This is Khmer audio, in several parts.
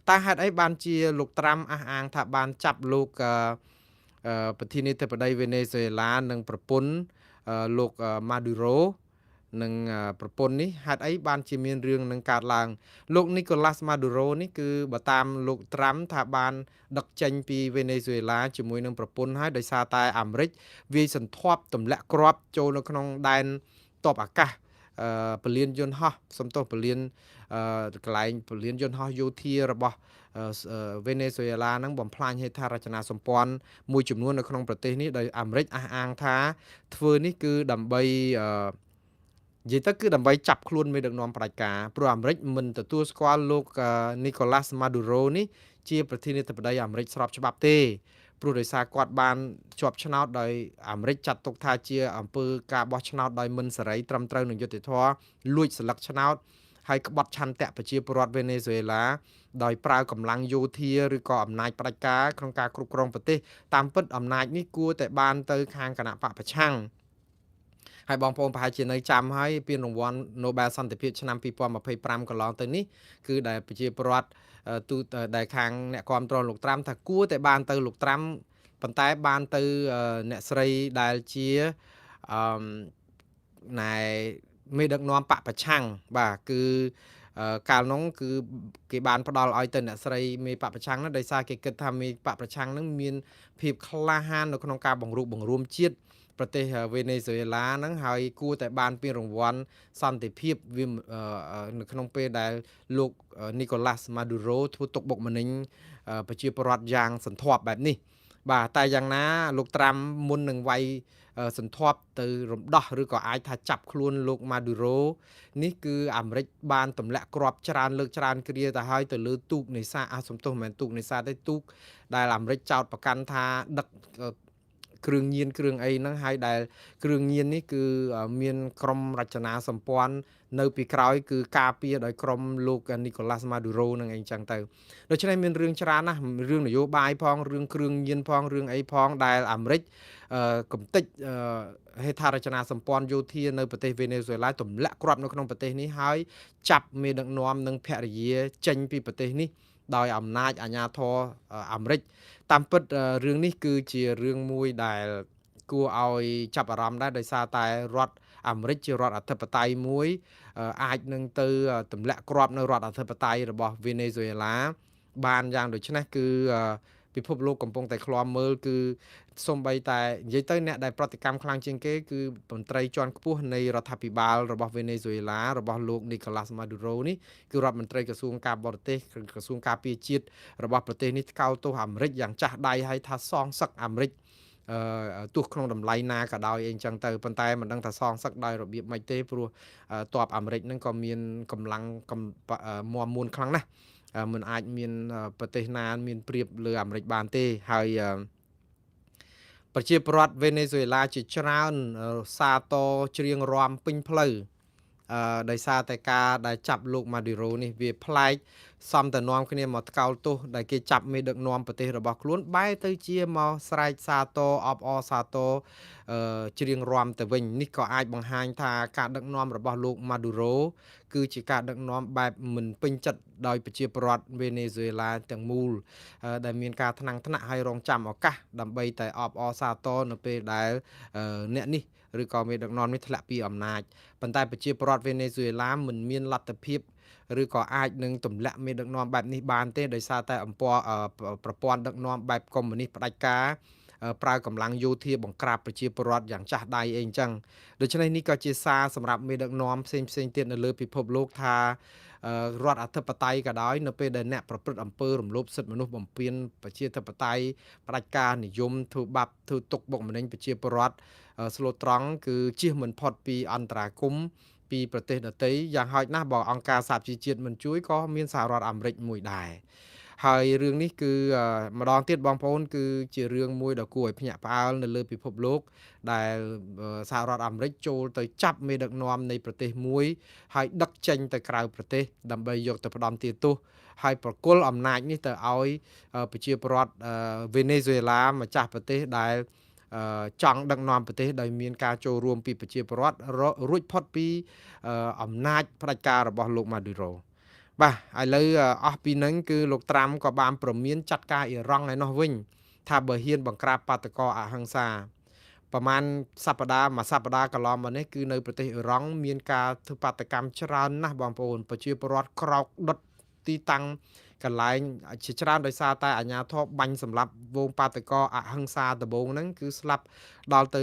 តែហេតុអីបានជាលោកត្រាំអះអាងថាបានចាប់លោកប្រធានាធិបតីវេណេស៊ុយអេឡានិងប្រពន្ធលោកម៉ាឌូរ៉ូនិងប្រពន្ធនេះហេតុអីបានជាមានរឿងនឹងកើតឡើងលោកនីកូឡាស់ម៉ាឌូរ៉ូនេះគឺបើតាមលោកត្រាំថាបានដឹកចេញពីវេណេស៊ុយអេឡាជាមួយនឹងប្រពន្ធហើយដោយសារតែអាមេរិកវាយសន្ធាប់ទម្លាក់គ្រាប់ចូលនៅក្នុងដែនទ័ពអាកាសពលានយន្តហោះសំទោសពលានកន្លែងពលានយន្តហោះយោធារបស់វេណេស៊ុយអេឡានឹងបំផ្លាញហេដ្ឋារចនាសម្ព័ន្ធមួយចំនួននៅក្នុងប្រទេសនេះដោយអាមេរិកអះអាងថាធ្វើនេះគឺដើម្បីនិយាយទៅគឺដើម្បីចាប់ខ្លួនមេដឹកនាំផ្ដាច់ការព្រោះអាមេរិកមិនទទួលស្គាល់លោកនីកូឡាស់ម៉ាឌូរ៉ូនេះជាប្រធានាធិបតីអាមេរិកស្របច្បាប់ទេព្រោះដោយសារគាត់បានជាប់ឆ្នោតដោយអាមេរិកចាត់ទុកថាជាអំពើការបោះឆ្នោតដោយមិនសេរីត្រឹមត្រូវនឹងយុត្តិធម៌លួចស្លឹកឆ្នោតហើយក្បត់ឆន្ទៈប្រជាពលរដ្ឋវេណេស៊ុយអេឡាដោយប្រើកម្លាំងយោធាឬក៏អំណាចផ្ដាច់ការក្នុងការគ្រប់គ្រងប្រទេសតាមពិតអំណាចនេះគួរតែបានទៅខាងគណៈបកប្រឆាំងហើយបងប្អូនប្រហែលជានៅចាំហើយពានរង្វាន់ Nobel សន្តិភាពឆ្នាំ2025កន្លងទៅនេះគឺដែលប្រជាពលរដ្ឋទូដែលខាងអ្នកគ្រប់គ្រងលោកត្រាំថាគួរតែបានទៅលោកត្រាំប៉ុន្តែបានទៅអ្នកស្រីដែលជាអឺណែមេដឹកនាំបកប្រឆាំងបាទគឺកាលនោះគឺគេបានផ្ដល់ឲ្យទៅអ្នកស្រីមេបកប្រឆាំងនោះដោយសារគេគិតថាមេបកប្រឆាំងនឹងមានភាពក្លាហាននៅក្នុងការបង្រួបបង្រួមជាតិប្រទេសវេណេស៊ុយអេឡាហ្នឹងហើយគួរតែបានពានរង្វាន់សន្តិភាពវានៅក្នុងពេលដែលលោកនីកូឡាស់ម៉ាឌូរ៉ូធ្វើទុកបុកម្នេញប្រជាពលរដ្ឋយ៉ាងសន្ធាប់បែបនេះបាទតែយ៉ាងណាលោកត្រាំមុននឹងវាយសន្ធាប់ទៅរំដោះឬក៏អាចថាចាប់ខ្លួនលោកម៉ាឌូរ៉ូនេះគឺអាមេរិកបានទម្លាក់គ្រាប់ច្រើនលើកច្រើនគ្រាទៅហើយទៅលើទូកនេសាទសំទោសមិនមែនទូកនេសាទទេទូកដែលអាមេរិកចោទប្រកាន់ថាដឹកគ្រឿងញៀនគ្រឿងអីហ្នឹងហើយដែលគ្រឿងញៀននេះគឺមានក្រុមរចនាសម្ព័ន្ធនៅពីក្រោយគឺការពារដោយក្រុមលោកនីកូឡាស់ម៉ាឌូរ៉ូនឹងអីចឹងទៅដូច្នេះមានរឿងច្រើនណាស់រឿងនយោបាយផងរឿងគ្រឿងញៀនផងរឿងអីផងដែលអាមេរិកកំទេចហេដ្ឋារចនាសម្ព័ន្ធយោធានៅប្រទេសវេណេស៊ុយអេឡាទម្លាក់គ្រាប់នៅក្នុងប្រទេសនេះហើយចាប់មេដឹកនាំនិងភរិយាចេញពីប្រទេសនេះដោយអំណាចអាជ្ញាធរអាមេរិកតាមពិតរឿងនេះគឺជារឿងមួយដែលគួរឲ្យចាប់អារម្មណ៍ដែរដោយសារតែរដ្ឋអាមេរិកជារដ្ឋអធិបតេយ្យមួយអាចនឹងទៅទម្លាក់គ្រាប់នៅរដ្ឋអធិបតេយ្យរបស់វេណេស៊ុយអេឡាបានយ៉ាងដូចនេះគឺពិភពលោកកំពុងតែឃ្លាំមើលគឺសូម្បីតែនិយាយទៅអ្នកដែលប្រតិកម្មខ្លាំងជាងគេគឺមន្ត្រីជាន់ខ្ពស់នៃរដ្ឋាភិបាលរបស់វេណេស៊ុយអេឡារបស់លោកនីកូឡាស់ម៉ាឌូរ៉ូនេះគឺរដ្ឋមន្ត្រីក្រសួងការបរទេសក្រសួងការពារជាតិរបស់ប្រទេសនេះថ្កោលទោសអាមេរិកយ៉ាងចាស់ដៃហើយថាសងសឹកអាមេរិកទោះក្នុងតម្លៃណាក៏ដោយអីចឹងទៅប៉ុន្តែមិនដឹងថាសងសឹកដោយរបៀបម៉េចទេព្រោះទ័ពអាមេរិកហ្នឹងក៏មានកម្លាំងមាំមួនខ្លាំងណាស់មិនអាចមានប្រទេសណាមានប្រៀបលើអាមេរិកបានទេហើយប្រជាពលរដ្ឋវេណេស៊ុយអេឡាជាច្រើនសាទរច្រៀងរាំពេញផ្លូវដោយសារតែការដែលចាប់លោកម៉ាឌូរ៉ូនេះវាប្លែកសំតែនាំគ្នាមកថ្កោលទោសដែលគេចាប់មេដឹកនាំប្រទេសរបស់ខ្លួនបែរទៅជាមកស្រែកសាទរអបអរសាទរច្រៀងរាំទៅវិញនេះក៏អាចបង្ហាញថាការដឹកនាំរបស់លោកម៉ាឌូរ៉ូគឺជាការដឹកនាំបែបមិនពេញចិត្តដោយប្រជាពលរដ្ឋវេណេស៊ុយអេឡាទាំងមូលដែលមានការថ្នាំងថ្នាក់ហើយរងចាំឱកាសដើម្បីតែអបអរសាទរនៅពេលដែលអ្នកនេះឬក៏មេដឹកនាំនេះធ្លាក់ពីអំណាចប៉ុន្តែប្រជាពលរដ្ឋវេណេស៊ុយអេឡាមិនមានលទ្ធភាពឬក៏អាចនឹងទម្លាក់មេដឹកនាំបែបនេះបានទេដោយសារតែប្រព័ន្ធដឹកនាំបែបកុម្មុយនីសផ្ដាច់ការប្រើកម្លាំងយោធាបង្ក្រាបប្រជាពលរដ្ឋយ៉ាងចាស់ដៃអីអញ្ចឹងដូច្នេះនេះក៏ជាសារសម្រាប់មេដឹកនាំផ្សេងទៀតនៅលើពិភពលោកថារដ្ឋអធិបតេយ្យក៏ដោយនៅពេលដែលអ្នកប្រព្រឹត្តអំពើរំលោភសិទ្ធិមនុស្សបំពានប្រជាធិបតេយ្យផ្ដាច់ការនិយមធ្វើបាបធ្វើទុកបុកម្នេញប្រជាពលរដ្ឋស្លូតត្រង់គឺជៀសមិនផុតពីអន្តរាគមន៍ពីប្រទេសដទៃយ៉ាងហោចណាស់បើអង្គការសហជីវជាតិមិនជួយក៏មានសហរដ្ឋអាមេរិកមួយដែរហើយរឿងនេះគឺម្ដងទៀតបងប្អូនគឺជារឿងមួយដ៏គួរឲ្យភ្ញាក់ផ្អើលនៅលើពិភពលោកដែលសហរដ្ឋអាមេរិកចូលទៅចាប់មេដឹកនាំនៃប្រទេសមួយហើយដឹកចេញទៅក្រៅប្រទេសដើម្បីយកទៅផ្ដំទាទោសហើយប្រគល់អំណាចនេះទៅឲ្យប្រជាពលរដ្ឋវេណេស៊ុយអេឡាម្ចាស់ប្រទេសដែលចង់ដឹកនាំប្រទេសដោយមានការចូលរួមពីប្រជាពលរដ្ឋរួចផុតពីអំណាចផ្ដាច់ការរបស់លោកម៉ាឌូរ៉ូ បាទឥឡូវអស់ពីហ្នឹងគឺលោកត្រាំក៏បានព្រមានចាត់ការអ៊ីរ៉ង់ឯនោះវិញថាបើហ៊ានបង្ក្រាបបាតកោអហិង្សាប្រហែលសប្តាហ៍មួយសប្តាហ៍កន្លងមកនេះគឺនៅប្រទេសអ៊ីរ៉ង់មានការធ្វើបាតកម្មច្រើនណាស់បងប្អូនប្រជាពលរដ្ឋក្រោកដុតទីតាំងកន្លែងជាច្រើនដោយសារតែអាជ្ញាធរបាញ់សម្លាប់វងបាតកោអហិង្សាដំបូងហ្នឹងគឺស្លាប់ដល់ទៅ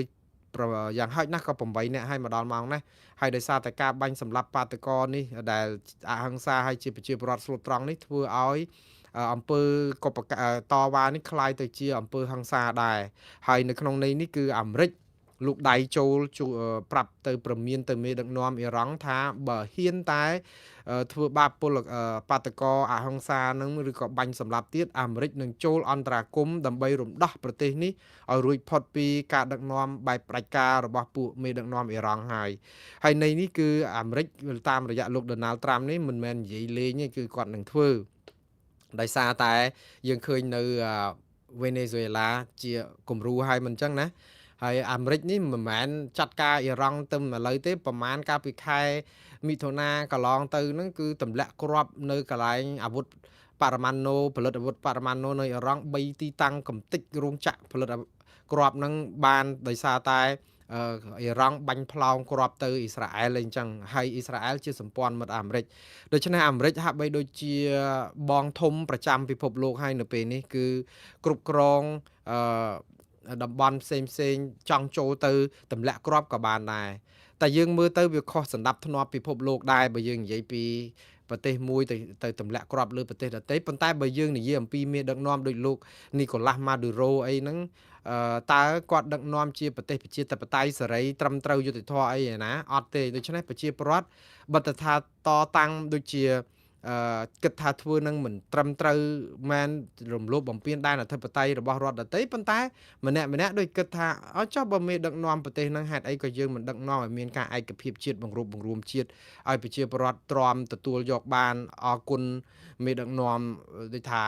យ៉ាងហោចណាស់ក៏8នាក់ហើយមកដល់ម៉ោងនេះហើយដោយសារតែការបាញ់សម្លាប់បាតកោនេះដែលអហិង្សាហើយជាប្រជាពលរដ្ឋស្លូតត្រង់នេះធ្វើឲ្យអង្គើកុបតវ៉ានេះคล้ายទៅជាអង្គើហិង្សាដែរហើយនៅក្នុងន័យនេះគឺអាមេរិកលោកដៃចូលប្រាប់ទៅព្រមានទៅមេដឹកនាំអ៊ីរ៉ង់ថាបើហ៊ានតែធ្វើបាបពលបាតកោអហិង្សានឹងឬក៏បាញ់សម្លាប់ទៀតអាមេរិកនឹងចូលអន្តរាគមន៍ដើម្បីរំដោះប្រទេសនេះឲ្យរួចផុតពីការដឹកនាំបែបផ្ដាច់ការរបស់ពួកមេដឹកនាំអ៊ីរ៉ង់ហើយនៃនេះគឺអាមេរិកតាមរយៈលោកដូណាល់ត្រាំនេះមិនមែននិយាយលេងទេគឺគាត់នឹងធ្វើដោយសារតែយើងឃើញនៅវេណេស៊ុយអេឡាជាគំរូហើយមិនអញ្ចឹងណាហើយអាមេរិកនេះមិនមែនចាត់ការអ៊ីរ៉ង់ទៅឥឡូវទេប្រហែលកាលពីខែមិថុនាកន្លងទៅហ្នឹងគឺទម្លាក់គ្រាប់នៅកន្លែងអាវុធបរមាណូផលិតអាវុធបរមាណូនៅអ៊ីរ៉ង់3ទីតាំងកំទេចរោងចក្រផលិតគ្រាប់ហ្នឹងបានដោយសារតែអ៊ីរ៉ង់បាញ់ផ្លោងគ្រាប់ទៅអ៊ីស្រាអែលអីចឹងហើយអ៊ីស្រាអែលជាសម្ព័ន្ធមិត្តអាមេរិកដូច្នេះអាមេរិកហាក់បីដូចជាបងធំប្រចាំពិភពលោកហើយនៅពេលនេះគឺគ្រប់គ្រងតំបន់ផ្សេងចង់ចូលទៅទម្លាក់គ្រាប់ក៏បានដែរតែយើងមើលទៅវាខុសសណ្ដាប់ធ្នាប់ពិភពលោកដែរបើយើងនិយាយពីប្រទេសមួយទៅទម្លាក់គ្រាប់លើប្រទេសដទៃប៉ុន្តែបើយើងនិយាយអំពីមេដឹកនាំដូចលោកនីកូឡាស់ម៉ាឌូរ៉ូអីហ្នឹងតើគាត់ដឹកនាំជាប្រទេសប្រជាធិបតេយ្យសេរីត្រឹមត្រូវយុត្តិធម៌អីណាអត់ទេដូច្នេះប្រជាពលរដ្ឋបើតថាតតាំងដូចជាគិតថាធ្វើនឹងមិនត្រឹមត្រូវមែនរំលោភបំពានដែនអធិបតេយ្យរបស់រដ្ឋដទៃប៉ុន្តែម្នាក់ដូចគិតថាអត់ចុះបើមេដឹកនាំប្រទេសនឹងហេតុអីក៏យើងមិនដឹកនាំឲ្យមានការឯកភាពជាតិបង្រួបបង្រួមជាតិឲ្យប្រជាពលរដ្ឋទ្រាំទទួលយកបានអរគុណមេដឹកនាំដូចថា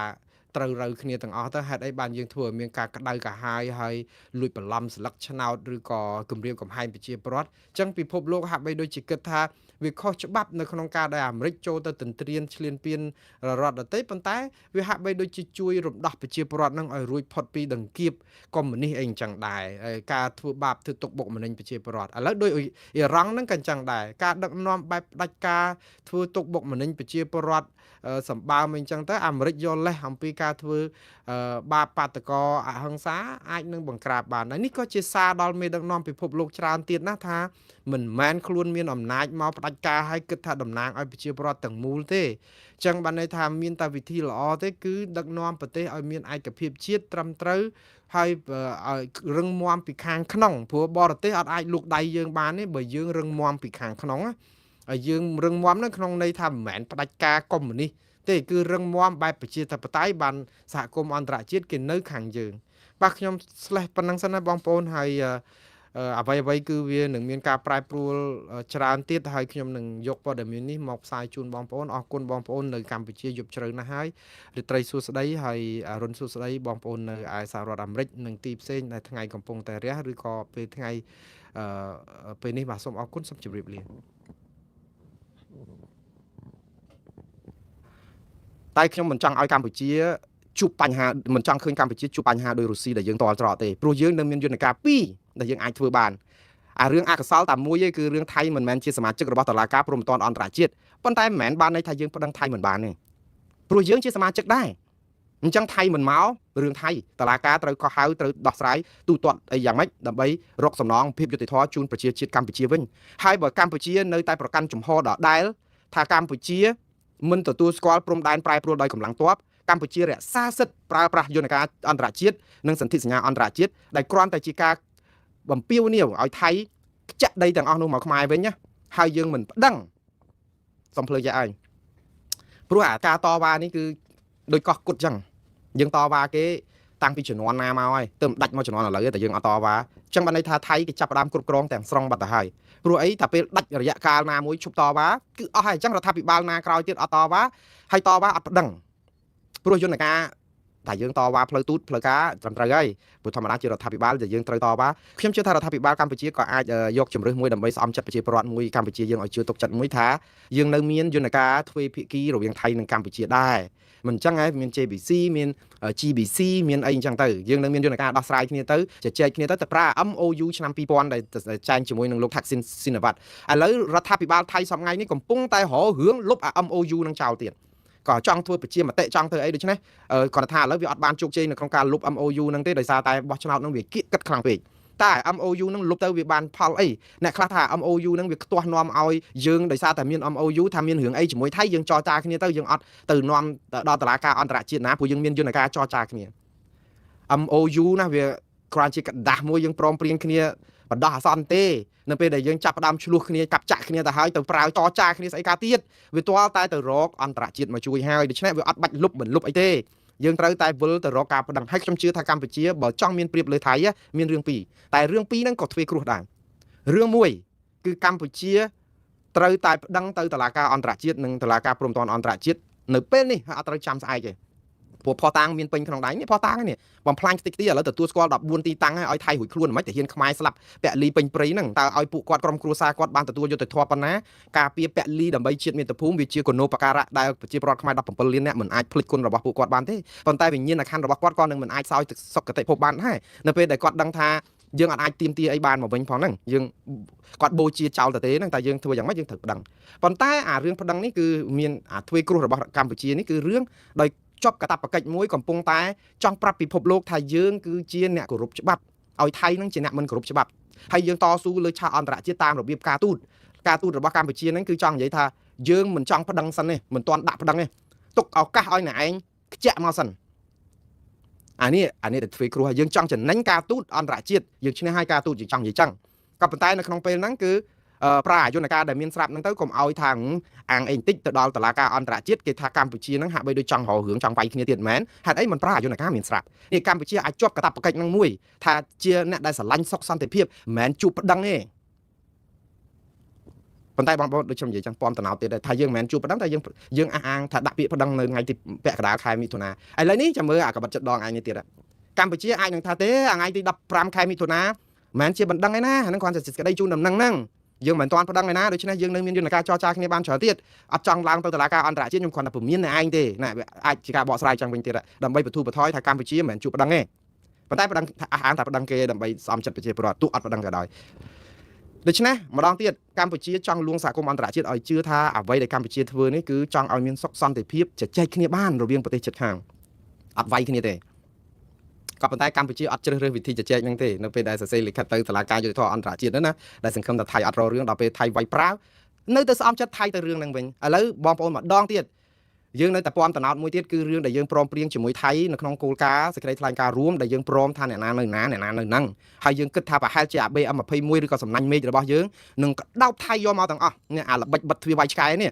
ត្រូវរើគ្នាទាំងអស់ទៅហេតុអីបានយើងធ្វើឲ្យមានការក្តៅកាហាយហើយលួចបន្លំស្លឹកឆ្នោតឬក៏គម្រាមកំហែងប្រជាពលរដ្ឋអញ្ចឹងពិភពលោកហាក់បីដូចជាគិតថាវាខុសច្បាប់នៅក្នុងការដែលអាមេរិកចូលទៅទន្ទ្រានឈ្លានពានរដ្ឋដទៃប៉ុន្តែវាហាក់បីដូចជាជួយរំដោះប្រជាពលរដ្ឋនឹងឲ្យរួចផុតពីដង្កៀបកុម្មុយនីសអីអញ្ចឹងដែរការធ្វើបាបធ្វើទុកបុកម្នេញប្រជាពលរដ្ឋឥឡូវដោយអ៊ីរ៉ង់ហ្នឹងក៏អញ្ចឹងដែរការដឹកនាំបែបផ្ដាច់ការធ្វើទុកបុកម្នេញប្រជាពលរដ្ឋសម្បើមអីចឹងទៅអាមេរិកយកលេសអំពីការធ្វើបាបបាតកោអហិង្សាអាចនឹងបង្ក្រាបបានហើយនេះក៏ជាសារដល់មេដឹកនាំពិភពលោកច្រើនទៀតណាថាមិនមែនខ្លួនមានអំណាចមកផ្ដាច់ការឲ្យគិតថាតំណាងឲ្យប្រជាពលរដ្ឋទាំងមូលទេអញ្ចឹងបានន័យថាមានតែវិធីល្អទេគឺដឹកនាំប្រទេសឲ្យមានឯកភាពជាតិត្រឹមត្រូវហើយឲ្យរឹងមាំពីខាងក្នុងព្រោះបរទេសអត់អាចលូកដៃយើងបានទេបើយើងរឹងមាំពីខាងក្នុងណាហើយយើងរឹងមាំនៅក្នុងន័យថាមិនមែនផ្ដាច់ការកុម្មុយនីសទេគឺរឹងមាំបែបប្រជាធិបតេយ្យបានសហគមន៍អន្តរជាតិគេនៅខាងយើងបាទខ្ញុំស្លេះប៉ុណ្ណឹងសិនណាបងប្អូនហើយអ្វីគឺវានឹងមានការប្រែប្រួលច្រើនទៀតហើយខ្ញុំនឹងយកព័ត៌មាននេះមកផ្សាយជូនបងប្អូនអរគុណបងប្អូននៅកម្ពុជាយប់ជ្រៅណាស់ហើយរាត្រីសួស្តីហើយអរុនសួស្តីបងប្អូននៅឯសហរដ្ឋអាមេរិកនិងទីផ្សេងដែលថ្ងៃកំពុងតែរះឬក៏ពេលថ្ងៃពេលនេះបាទសូមអរគុណសូមជម្រាបលាតែខ្ញុំមិនចង់ឲ្យកម្ពុជាជួបបញ្ហាមិនចង់ឃើញកម្ពុជាជួបបញ្ហាដោយរុស្ស៊ីដែលយើងតល់ច្រកទេព្រោះយើងនៅមានយន្តការ2ដែលយើងអាចធ្វើបានអារឿងអកុសលតែមួយឯងគឺរឿងថៃមិនមែនជាសមាជិករបស់តុលាការព្រហ្មទណ្ឌអន្តរជាតិប៉ុន្តែមិនមែនបានន័យថាយើងប្តឹងថៃមិនបានទេព្រោះយើងជាសមាជិកដែរអញ្ចឹងថៃមិនមករឿងថៃតុលាការត្រូវកោះហៅត្រូវដោះស្រាយទូទាត់អីយ៉ាងម៉េចដើម្បីរកសំណងភាពយុត្តិធម៌ជូនប្រជាជាតិកម្ពុជាវិញហើយបើកម្ពុជានៅតែប្រកាន់ជំហរដដែលថាកម្ពុជាមិនទទួលស្គាល់ព្រំដែនប្រែប្រួលដោយកម្លាំងទ័ពកម្ពុជារក្សាសិទ្ធិប្រើប្រាស់យន្តការអន្តរជាតិនិងសន្ធិសញ្ញាអន្តរជាតិដែលគ្រាន់តែជាការបំពាវនាវឲ្យថៃខ្ចាក់ដីទាំងអស់នោះមកខ្មែរវិញណាហើយយើងមិនប្តឹងសំភ្លើយ៉ាឯងព្រោះអាការតវ៉ានេះគឺដោយកោះគុតចឹងយើងតវ៉ាគេតាំងពីជំនាន់ណាមកហើយទើបដាច់មកជំនាន់ឥឡូវតែយើងអត់តវ៉ាចឹងបានន័យថាថៃគេចាប់ផ្ដើមគ្រប់គ្រងទាំងស្រុងបាត់ទៅហើយព្រោះអីតែពេលដាច់រយៈកាលណាមួយឈប់តវ៉ាគឺអស់ហើយអញ្ចឹងរដ្ឋាភិបាលណាក្រោយទៀតអត់តវ៉ាហើយតវ៉ាអត់ប្តឹងព្រោះយន្តការ តែយើងតវ៉ាផ្លូវទូតផ្លូវការត្រឹមត្រូវហើយព្រោះធម្មតាជារដ្ឋាភិបាលដែលយើងត្រូវតវ៉ាខ្ញុំជឿថារដ្ឋាភិបាលកម្ពុជាក៏អាចយកជំរឿសមួយដើម្បីស្អំចិត្តប្រជាពលរដ្ឋមួយកម្ពុជាយើងឲ្យជឿទុកចិត្តមួយថាយើងនៅមានយន្តការទ្វេភាគីរវាងថៃនិងកម្ពុជាដែរមិនអញ្ចឹងហើយមាន JBC មាន GBC មានអីអញ្ចឹងទៅយើងនៅមានយន្តការដោះស្រាយគ្នាទៅជជែកគ្នាទៅប្រើ MOU ឆ្នាំ2000ដែលចែងជាមួយនឹងលោក Thaksin Shinawatra ឥឡូវរដ្ឋាភិបាលថៃសប្តាហ៍នេះកំពុងតែរករឿងលុប MOU នឹងចោលទៀតក៏ចង់ធ្វើប្រជាមតិចង់ធ្វើអីដូច្នេះគាត់ថាឥឡូវវាអត់បានជោគជ័យនៅក្នុងការលុប MOU នឹងទេដោយសារតែបោះឆ្នោតនឹងវាគៀកកិតខ្លាំងពេកតែ MOU នឹងលុបទៅវាបានផលអីអ្នកខ្លះថា MOU នឹងវាខ្ទាស់នាំឲ្យយើងដោយសារតែមាន MOU ថាមានរឿងអីជាមួយថៃយើងចរចាគ្នាទៅយើងអត់ទៅនាំដល់តុលាការអន្តរជាតិណាព្រោះយើងមានយន្តការចរចាគ្នា MOU ណាវាគ្រាន់ជាกระดาษមួយយើងព្រមព្រៀងគ្នាបណ្ដោះអាសន្នទេនៅពេលដែលយើងចាប់ផ្ដើមឆ្លោះគ្នាកាប់ចាក់គ្នាទៅហើយទៅប្រើចរចាគ្នាស្អីកាទៀតវាទាល់តែទៅរកអន្តរជាតិមកជួយហើយដូច្នេះវាអត់បាច់លុបមិនលុបអីទេយើងត្រូវតែវិលទៅរកការប្តឹងហើយខ្ញុំជឿថាកម្ពុជាបើចង់មានព្រៀបលើថៃមានរឿងពីរតែរឿងពីរហ្នឹងក៏ទ្វេគ្រោះដែររឿងមួយគឺកម្ពុជាត្រូវតែប្តឹងទៅតុលាការអន្តរជាតិនិងតុលាការព្រំដែនអន្តរជាតិនៅពេលនេះអត់ត្រូវចាំស្អែកទេព្រោះផតាំងមានពេញក្នុងដៃនេះផតាំងនេះបំផ្លាញតិចតិចឥឡូវទទួលស្គាល់14ទីតាំងឲ្យថៃរួចខ្លួនមិនតែហ៊ានខ្មែរស្លាប់ពាក់លីពេញព្រៃហ្នឹងតើឲ្យពួកគាត់ក្រុមគ្រួសារគាត់បានទទួលយុត្តិធម៌ប៉ុណ្ណាការពារពាក់លីដើម្បីជាតិមាតុភូមិវាជាគណោបការៈដែលប្រជាពលរដ្ឋខ្មែរ17លាននាក់មិនអាចភ្លេចគុណរបស់ពួកគាត់បានទេប៉ុន្តែវិញ្ញាណក្ខន្ធរបស់គាត់ក៏នឹងមិនអាចសោយសុគតិភពបានដែរនៅពេលដែលគាត់ដឹងថាយើងអាចទាមទារអីបានមកវិញផងហ្នឹងយើងគាត់បូជាចោលទៅទេហ្នឹងតែយើងធ្វើយ៉ាងម៉េចយើងត្រូវប្តឹងប៉ុន្តែអារឿងប្តឹងនេះគឺមានអាទ្វេគ្រោះរបស់កម្ពុជានេះគឺរឿងដោយចប់កាតព្វកិច្ចមួយកំពុងតែចង់ប្រាប់ពិភពលោកថាយើងគឺជាអ្នកគោរពច្បាប់ឲ្យថៃនឹងជាអ្នកមិនគោរពច្បាប់ហើយយើងតស៊ូលើឆាកអន្តរជាតិតាមរបៀបការទូតរបស់កម្ពុជាហ្នឹងគឺចង់និយាយថាយើងមិនចង់ប្តឹងសិនទេមិនទាន់ដាក់ប្តឹងទេទុកឱកាសឲ្យអ្នកឯងខ្ជាក់មកសិនអានេះទៅធ្វើគ្រោះហើយយើងចង់ចំណេញការទូតអន្តរជាតិយើងឈ្នះឲ្យការទូតយើងចង់និយាយចឹងក៏ប៉ុន្តែនៅក្នុងពេលហ្នឹងគឺប្រើយន្តការដែលមានស្រាប់ហ្នឹងទៅកុំឲ្យថាអាងអីបន្តិចទៅដល់តុលាការអន្តរជាតិគេថាកម្ពុជាហ្នឹងហាក់បីដូចចង់រករឿងចង់វាយគ្នាទៀតមែនហេតុអីមិនប្រើយន្តការមានស្រាប់នេះកម្ពុជាអាចជាប់កាតព្វកិច្ចហ្នឹងមួយថាជាអ្នកដែលស្រឡាញ់សុខសន្តិភាពមិនមែនជួបប្តឹងទេប៉ុន្តែបងប្អូនដូចខ្ញុំនិយាយចឹងពំតំណោទៀតថាយើងមិនមែនជួបប្តឹងតែយើងអះអាងថាដាក់ពាក្យប្តឹងនៅថ្ងៃទីពាក់កណ្ដាលខែមិថុនាឥឡូវនេះចាំមើលអាកបិតចិត្តដងឯងនេះទៀតកម្ពុជាអាចនឹងថាទេអាថ្ងៃទី15ខែមិថុនាមិនមែនជាបណ្ដឹងឯណាហ្នឹងគ្រាន់តែសេចក្តីជូនដំណឹងហ្នឹងយើងមិនទាន់ប្តឹងឯណាដូច្នេះយើងនៅមានយន្តការចរចាគ្នាបានច្រើនទៀតអត់ចង់ឡើងទៅតុលាការអន្តរជាតិខ្ញុំគ្រាន់តែពមៀនឯងទេណាអាចជាការបកស្រាយចឹងវិញទៀតដើម្បីបទូបថយថាកម្ពុជាមិនមែនជួបប្តឹងទេប៉ុន្តែប្តឹងអះអាងថាប្តឹងគេដើម្បីស្អំចិត្តប្រជាពលរដ្ឋទោះអត់ប្តឹងក៏ដោយដូច្នេះម្ដងទៀតកម្ពុជាចង់លួងសហគមន៍អន្តរជាតិឲ្យជឿថាអ្វីដែលកម្ពុជាធ្វើនេះគឺចង់ឲ្យមានសុខសន្តិភាពជជែកគ្នាបានរវាងប្រទេសជិតខាងអត់វាយគ្នាទេក៏ប៉ុន្តែកម្ពុជាអត់ជ្រើសរើសវិធីជជែកហ្នឹងទេនៅពេលដែលសរសេរលិខិតទៅតុលាការយុត្តិធម៌អន្តរជាតិហ្នឹងណាដែលសង្ឃឹមថាថៃអត់រករឿងដល់ពេលថៃវាយប្រាវនៅទៅស្អំចិត្តថៃទៅរឿងហ្នឹងវិញឥឡូវបងប្អូនម្ដងទៀតយើងនៅតែពំតំណោតមួយទៀតគឺរឿងដែលយើងព្រមព្រៀងជាមួយថៃនៅក្នុងគោលការណ៍សេចក្តីថ្លែងការណ៍រួមដែលយើងព្រមថាអ្នកណានៅណាអ្នកណានៅហ្នឹងហើយយើងគិតថាប្រហែលជា ABM21 ឬក៏សំណាញ់មេឃរបស់យើងនឹងក្តោបថៃយកមកទាំងអស់នេះអាល្បិចបិទទ្វារវាយឆ្កែនេះ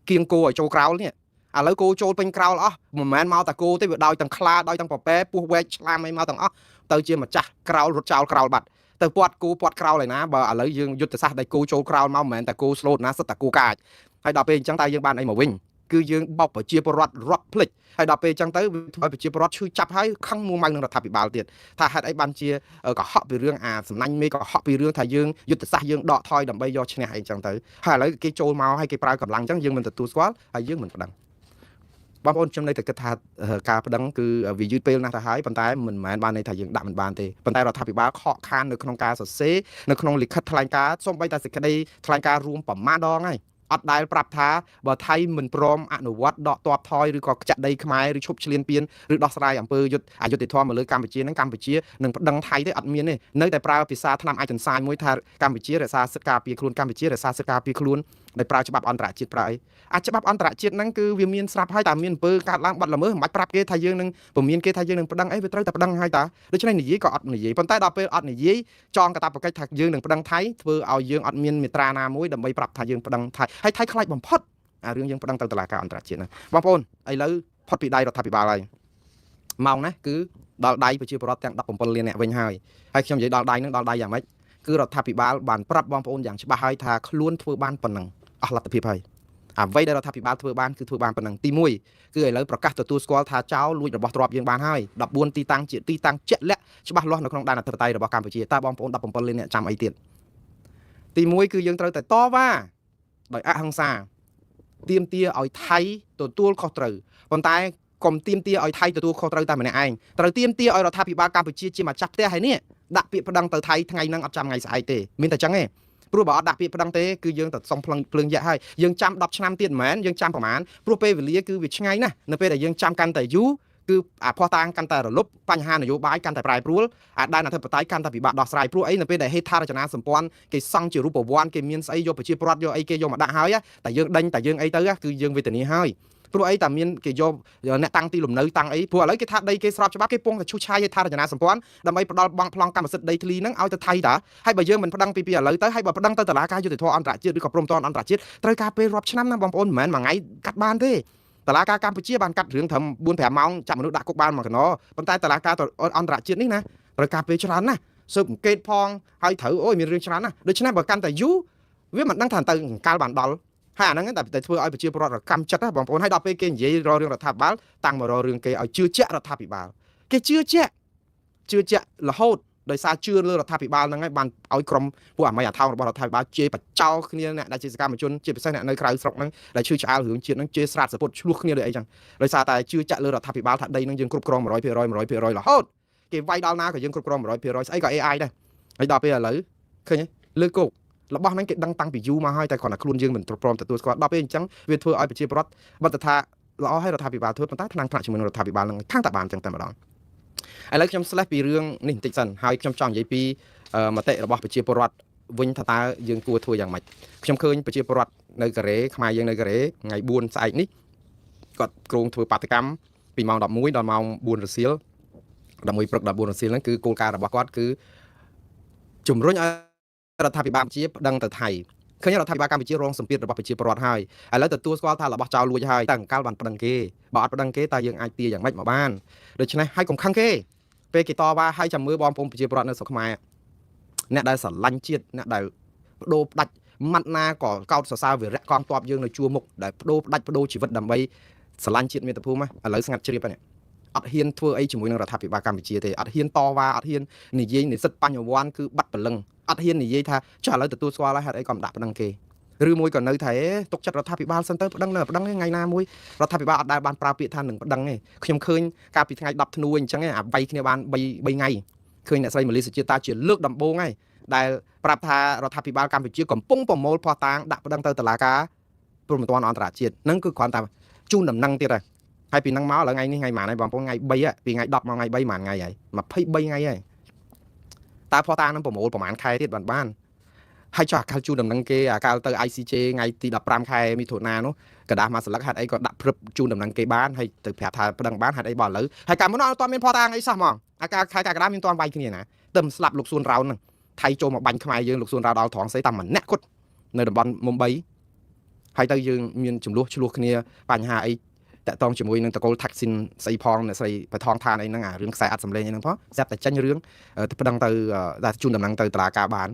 គៀងគោឲ្យចូលក្រោលនេះឥឡូវគោចូលពេញក្រោលអស់មិនមែនមកតែគោទេវាដោយទាំងខ្លាដោយទាំងពពែពោះវែកឆ្លាមអីមកទាំងអស់ទៅជាម្ចាស់ក្រោលរត់ចោលក្រោលបាត់ទៅពាត់គោពាត់ក្រោលឯណាបើឥឡូវយើងយុទ្ធសាស្ត្រដែលគោចូលក្រោលមកមិនមែនតែគោស្លូតណាសិតតែគោកាចហើយដល់ពេលអញ្ចឹងតើយើងបានអីមកវិញគឺយើងបោកប្រជាពលរដ្ឋរត់ភ្លេចហើយដល់ពេលអញ្ចឹងទៅឲ្យប្រជាពលរដ្ឋឈឺចាប់ហើយខឹងមួម៉ៅនឹងរដ្ឋាភិបាលទៀតថាហេតុអីបានជាកុហកពីរឿងអាសំណាញ់មេកុហកពីរឿងថាយើងយុទ្ធសាស្ត្រយើងដកថយដើម្បីយកឈ្នះអីអញ្ចឹងទៅហើយឥឡូវគេចូលមកហើយគេប្រើកម្លាំងអញ្ចឹងយើងមិនទទួលស្គាល់ហើយយើងមិនប្តឹងបងប្អូនខ្ញុំនៅតែគិតថាការប្តឹងគឺវាយឺតពេលណាស់ទៅហើយប៉ុន្តែមិនមែនបានន័យថាយើងដាក់មិនបានទេប៉ុន្តែរដ្ឋាភិបាលខកខាននៅក្នុងការសរសេរនៅក្នុងលិខិតថ្លែងការណ៍សូម្បីតែសេចក្តីថ្លែងការណ៍រួមប្រមាណដងហើយអត់ដែលប្រាប់ថាបើថៃមិនព្រមអនុវត្តដកទ័ពថយឬក៏ខ្ចាក់ដីខ្មែរឬឈប់ឈ្លានពានឬដោះស្រាយអំពើអយុត្តិធម៌មកលើកម្ពុជានឹងកម្ពុជានឹងប្តឹងថៃទេអត់មានទេនៅតែប្រើភាសាថ្នាំអាចចន្សាយមួយថាកម្ពុជារក្សាសិទ្ធិការពារខ្លួនកម្ពុជារក្សាសិទ្ធិការពារខ្លួនដោយប្រើច្បាប់អន្តរជាតិប្រើអីអាច្បាប់អន្តរជាតិហ្នឹងគឺវាមានស្រាប់ហើយតែមានអំពើកាត់ឡើងបាត់ល្មើសមិនបាច់ប្រាប់គេថាយើងនឹងពមៀនគេថាយើងនឹងប្តឹងអីវាត្រូវតែប្តឹងហើយតាដូច្នេះនិយាយក៏អត់និយាយប៉ុន្តែដល់ពេលអត់និយាយចងកាតព្វកិច្ចថាយើងនឹងប្តឹងថៃធ្វើឲ្យយើងអត់មានមេត្រាណាមួយដើម្បីប្រាប់ថាយើងប្តឹងថៃហើយថៃខ្លាចបំផុតអារឿងយើងប្តឹងទៅតុលាការអន្តរជាតិហ្នឹងបងប្អូនឥឡូវផុតពីដៃរដ្ឋាភិបាលហើយម៉ោងណាគឺដល់ដៃប្រជាពលរដ្ឋទាំង17លានអ្នកវិញហើយខ្ញុំនិយាយដល់ដៃហ្នឹងដល់ដៃយ៉ាងម៉េចគឺរដ្ឋាភិបាលបានប្រាប់បងប្អូនយ៉ាងច្បាស់ហើយថាខ្លួនធ្វើបានប៉ុណ្ណឹងអស់លទ្ធភាពហើយ អ្វីដែលរដ្ឋាភិបាលធ្វើបានគឺធ្វើបានប៉ុណ្ណឹងទី1គឺឥឡូវប្រកាសទទួលស្គាល់ថាចោលលួចរបស់ទ្រព្យយើងបានហើយ14ទីតាំងជាទីតាំងជាក់លាក់ច្បាស់លាស់នៅក្នុងដែនអធិបតេយ្យរបស់កម្ពុជាតើបងប្អូន17លានអ្នកចាំអីទៀតទី1គឺយើងត្រូវតែតវ៉ាដោយអហិង្សាទាមទារឲ្យថៃទទួលខុសត្រូវប៉ុន្តែកុំទាមទារឲ្យថៃទទួលខុសត្រូវតែម្នាក់ឯងត្រូវទាមទារឲ្យរដ្ឋាភិបាលកម្ពុជាជាម្ចាស់ផ្ទះហើយនេះដាក់ពាក្យប្តឹងទៅថៃថ្ងៃហ្នឹងអត់ចាំថ្ងៃស្អែកទេមានតែចឹងទេព្រោះបើអត់ដាក់ពាក្យប្តឹងទេគឺយើងទៅសុំភ្លើងយៈហើយយើងចាំ10ឆ្នាំទៀតមិនមែនយើងចាំប្រហែលព្រោះពេលវេលាគឺវាឆ្ងាយណាស់នៅពេលដែលយើងចាំកាន់តែយូរគឺអាភ័ស្តុតាងកាន់តែរលប់បញ្ហានយោបាយកាន់តែប្រែប្រួលអាដែនអធិបតេយ្យកាន់តែពិបាកដោះស្រាយព្រោះអីនៅពេលដែលហេដ្ឋារចនាសម្ព័ន្ធគេសង់ជារូបវ័ន្តគេមានស្អីយកប្រជាពលរដ្ឋយកអីគេយកមកដាក់ហើយតែយើងដេញតែយើងអីទៅគឺយើងវេទនាហើយព្រោះអីតែមានគេយកអ្នកតាំងទីលំនៅតាំងអីព្រោះឥឡូវគេថាដីគេស្របច្បាប់គេពងតែឈូសឆាយហេដ្ឋារចនាសម្ព័ន្ធដើម្បីផ្ដល់បង់ប្លង់កម្មសិទ្ធិដីធ្លីហ្នឹងឲ្យទៅថៃតាហើយបើយើងមិនប្តឹងពីឥឡូវទៅហើយបើប្តឹងទៅតុលាការយុត្តិធម៌អន្តរជាតិឬក៏ព្រំប្រទានអន្តរជាតិត្រូវការពេលរាប់ឆ្នាំណាបងប្អូនមិនមែនមួយថ្ងៃកាត់បានទេតុលាការកម្ពុជាបានកាត់រឿងត្រឹម4-5ម៉ោងចាប់មនុស្សដាក់គុកបានមួយកណ្ដោប៉ុន្តែតុលាការអន្តរជាតិនេះណាត្រូវការពេលច្រើនណាស់ស៊ើបអង្កេតផងហើយត្រូវអូយមានរឿងច្រើនណាស់ដូច្នេះបើកាន់តែយូរវាមិនដឹងថាទៅកាលបានដល់ហើយអាហ្នឹងតែធ្វើឲ្យប្រជាពលរដ្ឋកម្មចិត្តណាបងប្អូនហើយដល់ពេលគេនិយាយរករឿងរដ្ឋាភិបាលតាំងមករករឿងគេឲ្យជឿជាក់រដ្ឋាភិបាលគេជឿជាក់រហូតដោយសារជឿលើរដ្ឋាភិបាលហ្នឹងហើយបានឲ្យក្រុមពួកអាមីអាថោងរបស់រដ្ឋាភិបាលជេរបចោគ្នាអ្នកដែលជាសកម្មជនជាពិសេសអ្នកនៅក្រៅស្រុកហ្នឹងដែលឈឺឆ្អែលរឿងជាតិហ្នឹងជេរស្រាតសពុតឆ្លោះគ្នាដូចអីចឹងដោយសារតែជឿជាក់លើរដ្ឋាភិបាលថាដីហ្នឹងយើងគ្រប់គ្រង 100% រហូតគេវាយដល់ណាក៏យើងគ្រប់គ្រង 100% ស្អីក៏ AI ដែរហើយដល់ពេលឥឡូវឃើញលើគោករបស់ហ្នឹងគេដឹងតាំងពីយូរមកហើយតែគ្រាន់តែខ្លួនយើងមិនព្រមទទួលស្គាល់ដល់ពេលអញ្ចឹងវាធ្វើឲ្យប្រជាពលរដ្ឋបទថាល្អឲ្យរដ្ឋាភិបាលធ្វើប៉ុន្តែថ្នាក់ជាមួយនឹងរដ្ឋាភិបាលនឹងខាងតែបានអញ្ចឹងតែម្ដងឥឡូវខ្ញុំស្លេះពីរឿងនេះបន្តិចសិនហើយខ្ញុំចង់និយាយពីមតិរបស់ប្រជាពលរដ្ឋវិញថាតើយើងគួរធ្វើយ៉ាងម៉េចខ្ញុំឃើញប្រជាពលរដ្ឋនៅកូរ៉េខ្មែរយើងនៅកូរ៉េថ្ងៃ4ស្អែកនេះគាត់គ្រោងធ្វើបាតកម្មពីម៉ោង11ដល់ម៉ោង4រសៀល11ព្រឹកដល់4រសៀលហ្នឹងគឺគោលការណ៍របស់គាត់គឺជំរុញឲ្យរដ្ឋាភិបាលកម្ពុជាប្តឹងទៅថៃឃើញរដ្ឋាភិបាលកម្ពុជារងសម្ពាធរបស់ប្រជាពលរដ្ឋហើយឥឡូវទទួលស្គាល់ថារបស់ចោលលួចហើយតែអង្កលបានប្តឹងគេបើអត់ប្តឹងគេតើយើងអាចទាយ៉ាងម៉េចមកបានដូច្នេះហើយកុំខឹងគេពេលគេតវ៉ាឲ្យចាំមើលបងប្អូនប្រជាពលរដ្ឋនៅស្រុកខ្មែរអ្នកដែលស្រឡាញ់ជាតិអ្នកដែលបដូរផ្ដាច់ម៉ាត់ណាក៏កោតសរសើរវីរៈកងទ័ពយើងនៅជួរមុខដែលបដូរផ្ដាច់បដូរជីវិតដើម្បីស្រឡាញ់ជាតិមាតុភូមិឥឡូវស្ងាត់ជ្រាបហើយអត់ហ៊ានធ្វើអីជាមួយនឹងរដ្ឋាភិបាលកម្ពុជាទេអត់ហ៊ានតវ៉ាអត់ហ៊ាននិយាយនិស្សិតបញ្ញវន្តគឺបាត់ព្រលឹងអត់ហ៊ាននិយាយថាចុះឥឡូវទទួលស្គាល់ហើយហេតុអីក៏មិនដាក់ប្តឹងគេឬមួយក៏នៅថាទុកចិត្តរដ្ឋាភិបាលសិនទៅប្តឹងថ្ងៃណាមួយរដ្ឋាភិបាលអត់ដែលបានប្រើពាក្យថានឹងប្តឹងទេខ្ញុំឃើញកាលពីថ្ងៃ10ធ្នូអញ្ចឹងអាវាយគ្នាបាន3ថ្ងៃឃើញអ្នកស្រីម៉ាលីសុជាតាជាលើកដំបូងហើយដែលប្រាប់ថារដ្ឋាភិបាលកម្ពុជាកំពុងប្រមូលភស្តុតាងដាក់ប្តឹងទៅតុលាការព្រំប្រទានអន្តរជាតិហ្នឹងគឺគ្រាន់តែជូនដំណឹងទៀតហើយពីហ្នឹងមកឥឡូវថ្ងៃនេះថ្ងៃម៉ានហើយបងប្អូនថ្ងៃ3ពីថ្ងៃ10មកថ្ងៃ3ម៉ានថ្ងៃហើយ23ថ្ងៃហើយតើភស្តុតាងហ្នឹងប្រមូលប្រហែលខែទៀតបានហើយចុះអាកាលជូនដំណឹងគេអាកាលទៅ ICJ ថ្ងៃទី15ខែមិថុនានោះกระดาษមួយស្លឹកហេតុអីក៏ដាក់ព្រឹបជូនដំណឹងគេបានហើយទៅប្រាប់ថាប្តឹងបានហេតុអីបើឥឡូវហើយកាលមុនអត់ទាន់មានភស្តុតាងអីសោះហ្មងអាកាលខែកក្កដាមានទាន់វាយគ្នាណាតែមិនស្លាប់លោកសួនរោនហ្នឹងថៃចូលមកបាញ់ខ្មែរយើងលោកសួនរោនដល់ត្រង់ស្អីតាមម្នាក់គាត់នៅតំបន់មុំ3ហើយទៅយើងមានចំនួនឆ្លោះគ្នាបញ្ហាអីតាក់ទងជាមួយនឹងតកូលថាក់ស៊ីនស្អីផងអ្នកស្រីបថងឋានអីហ្នឹងអារឿងខ្សែអត់សម្លេងអីហ្នឹងផងស្រាប់តែចាញ់រឿងទៅប្តឹងទៅជូនដំណឹងទៅតុលាការបាន